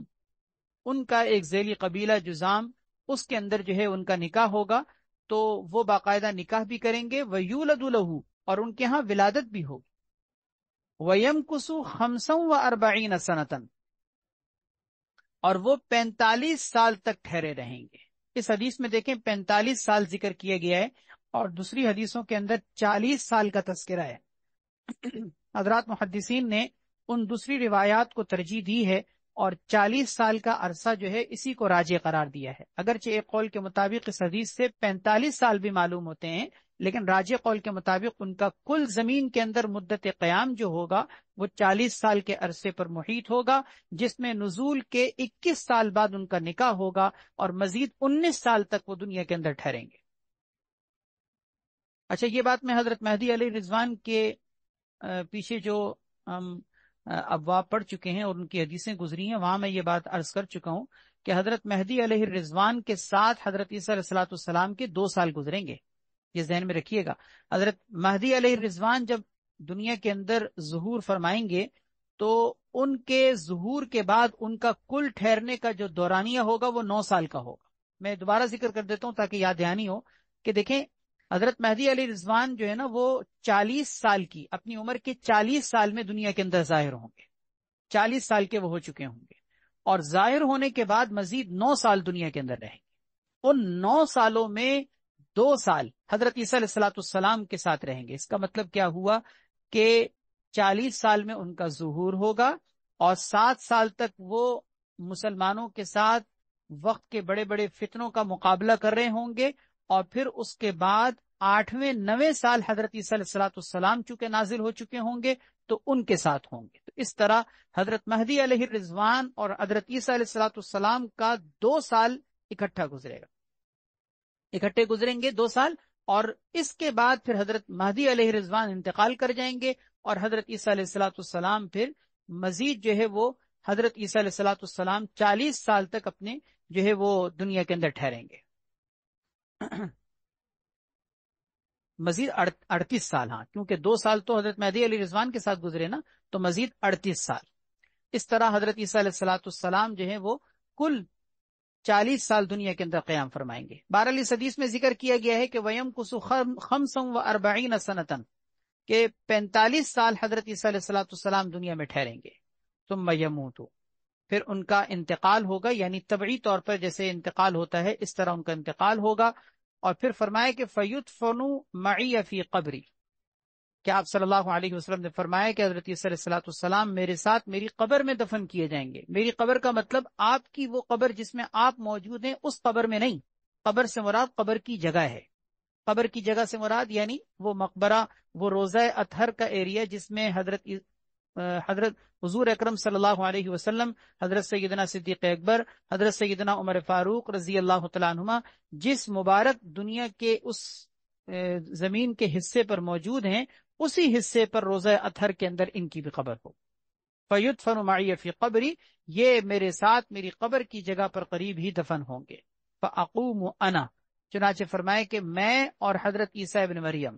ان کا ایک ذیلی قبیلہ جذام، اس کے اندر جو ہے ان کا نکاح ہوگا، تو وہ باقاعدہ نکاح بھی کریں گے، وَيُولَدُ لَهُ، اور ان کے ہاں ولادت بھی ہوگی، وَيَمْكُسُ 45 سَنَةً، اور وہ 45 سال تک ٹھہرے رہیں گے۔ اس حدیث میں دیکھیں 45 سال ذکر کیا گیا ہے، اور دوسری حدیثوں کے اندر 40 سال کا تذکرہ ہے۔ حضرات محدثین نے ان دوسری روایات کو ترجیح دی ہے اور 40 سال کا عرصہ جو ہے اسی کو راجح قرار دیا ہے، اگرچہ ایک قول کے مطابق اس حدیث سے 45 سال بھی معلوم ہوتے ہیں، لیکن راجح قول کے مطابق ان کا کل زمین کے اندر مدت قیام جو ہوگا وہ 40 سال کے عرصے پر محیط ہوگا، جس میں نزول کے 21 سال بعد ان کا نکاح ہوگا اور مزید 19 سال تک وہ دنیا کے اندر ٹھہریں گے۔ اچھا، یہ بات میں حضرت مہدی علیہ رضوان کے پیچھے جو ہم ابواب پڑھ چکے ہیں اور ان کی حدیثیں گزری ہیں، وہاں میں یہ بات عرض کر چکا ہوں کہ حضرت مہدی علیہ الرضوان کے ساتھ حضرت عیسیٰ علیہ الصلوۃ والسلام کے 2 سال گزریں گے، یہ ذہن میں رکھیے گا۔ حضرت مہدی علیہ الرضوان جب دنیا کے اندر ظہور فرمائیں گے تو ان کے ظہور کے بعد ان کا کل ٹھہرنے کا جو دورانیہ ہوگا وہ 9 سال کا ہوگا۔ میں دوبارہ ذکر کر دیتا ہوں تاکہ یاد دہانی ہو کہ دیکھیں حضرت مہدی علیہ رضوان جو ہے نا وہ 40 سال کی، اپنی عمر کے 40 سال میں دنیا کے اندر ظاہر ہوں گے، 40 سال کے وہ ہو چکے ہوں گے، اور ظاہر ہونے کے بعد مزید 9 سال دنیا کے اندر رہیں گے۔ ان 9 سالوں میں 2 سال حضرت عیسیٰ علیہ الصلوۃ والسلام کے ساتھ رہیں گے۔ اس کا مطلب کیا ہوا کہ 40 سال میں ان کا ظہور ہوگا اور 7 سال تک وہ مسلمانوں کے ساتھ وقت کے بڑے بڑے فتنوں کا مقابلہ کر رہے ہوں گے، اور پھر اس کے بعد 8ویں 9ویں سال حضرت عیسیٰ علیہ الصلوۃ والسلام چونکہ نازل ہو چکے ہوں گے تو ان کے ساتھ ہوں گے۔ تو اس طرح حضرت مہدی علیہ الرضوان اور حضرت عیسیٰ علیہ الصلوۃ والسلام کا 2 سال اکٹھا گزرے گا، اکٹھے گزریں گے 2 سال، اور اس کے بعد پھر حضرت مہدی علیہ الرضوان انتقال کر جائیں گے، اور حضرت عیسیٰ علیہ الصلوۃ والسلام پھر مزید جو ہے وہ حضرت عیسیٰ علیہ الصلوۃ والسلام 40 سال تک اپنے جو ہے وہ دنیا کے اندر ٹھہریں گے۔ مزید 38 سال، ہاں، کیونکہ 2 سال تو حضرت مہدی علیہ رضوان کے ساتھ گزرے نا، تو مزید 38 سال۔ اس طرح حضرت عیسیٰ علیہ السلام جو ہیں وہ کل 40 سال دنیا کے اندر قیام فرمائیں گے۔ بہرحال اس حدیث میں ذکر کیا گیا ہے کہ وَيَمْكُثُ خَمْسًا وَأَرْبَعِينَ سَنَةً، کہ 45 سال حضرت عیسیٰ علیہ السلام دنیا میں ٹھہریں گے۔ ثُمَّ يَمُوتُ، پھر ان کا انتقال ہوگا، یعنی طبعی طور پر جیسے انتقال ہوتا ہے اس طرح ان کا انتقال ہوگا۔ اور پھر فرمایا کہ فَيُدْفَنُ مَعِيَ فِي قَبْرِي، کہ آپ صلی اللہ علیہ وسلم نے فرمایا کہ حضرت عیسیٰ علیہ السلام میرے ساتھ میری قبر میں دفن کیے جائیں گے۔ میری قبر کا مطلب آپ کی وہ قبر جس میں آپ موجود ہیں اس قبر میں نہیں، قبر سے مراد قبر کی جگہ ہے۔ قبر کی جگہ سے مراد یعنی وہ مقبرہ، وہ روضہ اطہر کا ایریا جس میں حضرت حضور اکرم صلی اللہ علیہ وسلم، حضرت سیدنا صدیق اکبر، حضرت سیدنا عمر فاروق رضی اللہ تعالیٰ عنہما جس مبارک دنیا کے اس زمین کے حصے پر موجود ہیں، اسی حصے پر روضہ اطہر کے اندر ان کی بھی قبر ہو۔ فَيُدْفَنُ مَعِيَ فِي قَبْرِي، یہ میرے ساتھ میری قبر کی جگہ پر قریب ہی دفن ہوں گے۔ فَأَقُومُ أَنَا، چنانچہ فرمائے کہ میں اور حضرت عیسیٰ ابن مریم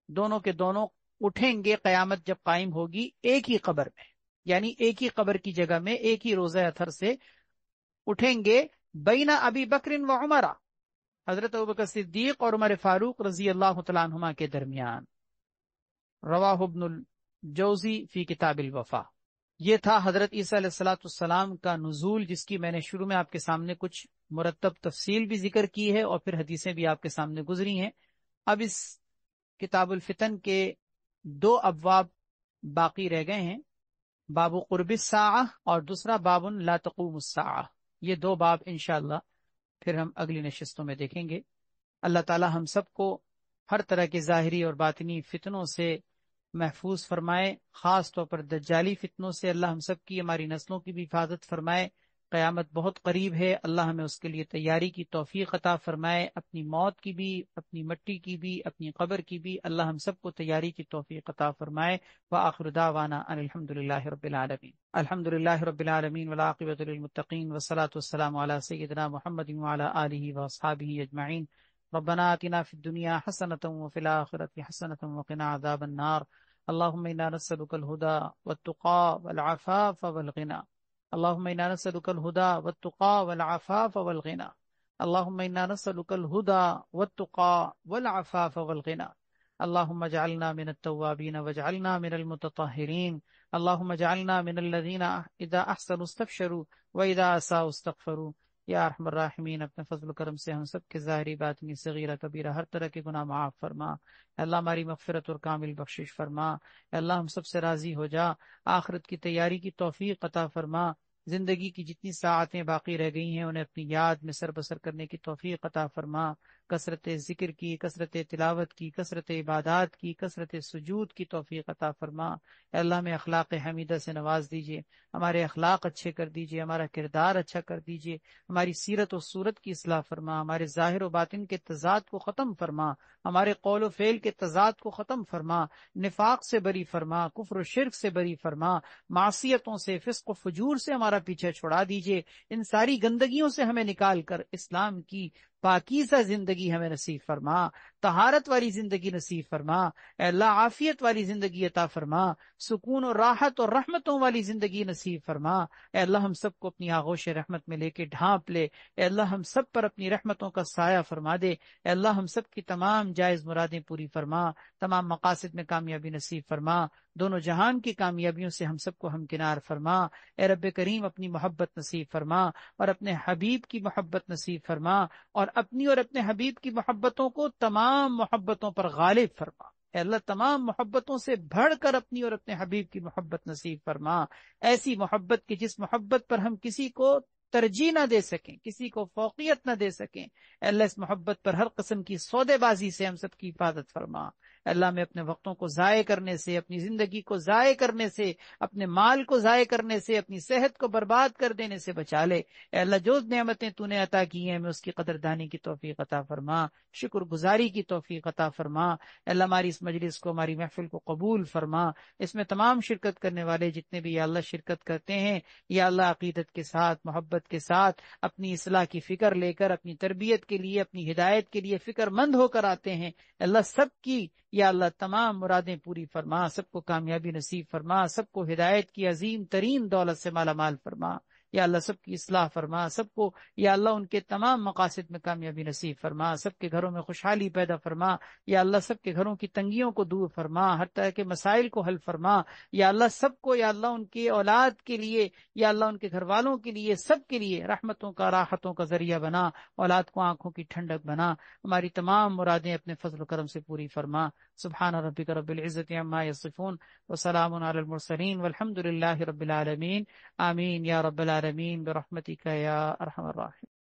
دونوں کے دونوں اٹھیں گے قیامت جب قائم ہوگی ایک ہی قبر میں، یعنی ایک ہی قبر کی جگہ میں ایک ہی روضہ اطہر سے اٹھیں گے۔ بین ابی بکر و عمر، حضرت ابوبکر صدیق اور عمر فاروق رضی اللہ تعالیٰ عنہما کے درمیان۔ رواہ ابن الجوزی فی کتاب الوفا۔ یہ تھا حضرت عیسیٰ علیہ السلام کا نزول، جس کی میں نے شروع میں آپ کے سامنے کچھ مرتب تفصیل بھی ذکر کی ہے اور پھر حدیثیں بھی آپ کے سامنے گزری ہیں۔ اب اس کتاب الفتن کے 2 ابواب باقی رہ گئے ہیں، باب قرب الساعہ اور دوسرا باب لا تقوم الساعہ۔ یہ 2 باب انشاءاللہ پھر ہم اگلی نشستوں میں دیکھیں گے۔ اللہ تعالی ہم سب کو ہر طرح کے ظاہری اور باطنی فتنوں سے محفوظ فرمائے، خاص طور پر دجالی فتنوں سے اللہ ہم سب کی، ہماری نسلوں کی بھی حفاظت فرمائے۔ قیامت بہت قریب ہے، اللہ ہمیں اس کے لیے تیاری کی توفیق عطا فرمائے، اپنی موت کی بھی، اپنی مٹی کی بھی، اپنی قبر کی بھی اللہ ہم سب کو تیاری کی توفیق عطا فرمائے۔ وآخر دعوانا ان الحمد للہ رب العالمین۔ الحمد للہ رب العالمین والعاقبۃ للمتقین والصلاة والسلام علی سیدنا محمد وعلی آلہ واصحابہ اجمعین۔ ربنا آتنا فی الدنیا حسنۃ وفی الآخرۃ حسنۃ وقنا عذاب النار۔ اللهم انا نسألك الهدى والتقى والعفاف والغنى، اللهم انا نسألك الهدى والتقى والعفاف والغنى، اللهم انا نسألك الهدى والتقى والعفاف والغنى، اللهم اجعلنا من التوابين واجعلنا من المتطهرين، اللهم اجعلنا من الذين اذا احسنوا استبشروا واذا اساءوا استغفروا۔ یا ارحم الراحمین، اپنے فضل و کرم سے ہم سب کے ظاہری باطنی صغیرہ کبیرہ ہر طرح کے گناہ معاف فرما۔ اے اللہ ہماری مغفرت اور کامل بخشش فرما۔ اے اللہ ہم سب سے راضی ہو جا، آخرت کی تیاری کی توفیق عطا فرما۔ زندگی کی جتنی ساعتیں باقی رہ گئی ہیں انہیں اپنی یاد میں سر بسر کرنے کی توفیق عطا فرما۔ کثرت ذکر کی، کثرت تلاوت کی، کثرت عبادات کی، کثرت سجود کی توفیق عطا فرما۔ اے اللہ ہمیں اخلاق حمیدہ سے نواز دیجئے، ہمارے اخلاق اچھے کر دیجئے، ہمارا کردار اچھا کر دیجئے، ہماری سیرت و صورت کی اصلاح فرما، ہمارے ظاہر و باطن کے تضاد کو ختم فرما، ہمارے قول و فعل کے تضاد کو ختم فرما، نفاق سے بری فرما، کفر و شرک سے بری فرما، معصیتوں سے، فسق و فجور سے ہمارا پیچھے چھڑا دیجئے۔ ان ساری گندگیوں سے ہمیں نکال کر اسلام کی پاکیزہ زندگی ہمیں نصیب فرما، طہارت والی زندگی نصیب فرما۔ اے اللہ عافیت والی زندگی عطا فرما، سکون و راحت اور رحمتوں والی زندگی نصیب فرما۔ اے اللہ ہم سب کو اپنی آغوش رحمت میں لے کے ڈھانپ لے۔ اے اللہ ہم سب پر اپنی رحمتوں کا سایہ فرما دے۔ اے اللہ ہم سب کی تمام جائز مرادیں پوری فرما، تمام مقاصد میں کامیابی نصیب فرما، دونوں جہان کی کامیابیوں سے ہم سب کو ہمکنار فرما۔ اے رب کریم اپنی محبت نصیب فرما اور اپنے حبیب کی محبت نصیب فرما، اور اپنی اور اپنے حبیب کی محبتوں کو تمام محبتوں پر غالب فرما۔ اے اللہ تمام محبتوں سے بڑھ کر اپنی اور اپنے حبیب کی محبت نصیب فرما، ایسی محبت کی جس محبت پر ہم کسی کو ترجیح نہ دے سکیں، کسی کو فوقیت نہ دے سکیں۔ اے اللہ اس محبت پر ہر قسم کی سودے بازی سے ہم سب کی حفاظت فرما۔ اللہ میں اپنے وقتوں کو ضائع کرنے سے، اپنی زندگی کو ضائع کرنے سے، اپنے مال کو ضائع کرنے سے، اپنی صحت کو برباد کر دینے سے بچا لے۔ اے اللہ جو نعمتیں تو نے عطا کی ہیں، ہمیں اس کی قدردانی کی توفیق عطا فرما، شکر گزاری کی توفیق عطا فرما۔ اے اللہ ہماری اس مجلس کو، ہماری محفل کو قبول فرما۔ اس میں تمام شرکت کرنے والے جتنے بھی یا اللہ شرکت کرتے ہیں، یا اللہ عقیدت کے ساتھ، محبت کے ساتھ، اپنی اصلاح کی فکر لے کر، اپنی تربیت کے لیے، اپنی ہدایت کے لیے فکر مند ہو کر آتے ہیں، اللہ سب کی یا اللہ تمام مرادیں پوری فرما، سب کو کامیابی نصیب فرما، سب کو ہدایت کی عظیم ترین دولت سے مالا مال فرما، یا اللہ سب کی اصلاح فرما، سب کو یا اللہ ان کے تمام مقاصد میں کامیابی نصیب فرما، سب کے گھروں میں خوشحالی پیدا فرما، یا اللہ سب کے گھروں کی تنگیوں کو دور فرما، ہر طرح کے مسائل کو حل فرما، یا اللہ سب کو یا اللہ ان کی اولاد کے لیے، یا اللہ ان کے گھر والوں کے لیے، سب کے لیے رحمتوں کا، راحتوں کا ذریعہ بنا، اولاد کو آنکھوں کی ٹھنڈک بنا، ہماری تمام مرادیں اپنے فضل و کرم سے پوری فرما۔ سبحان ربک رب العزت عما یصفون وسلام علی المرسلین والحمد للہ رب العالمین، آمین یا رب العالمین برحمتک یا ارحم الراحمین۔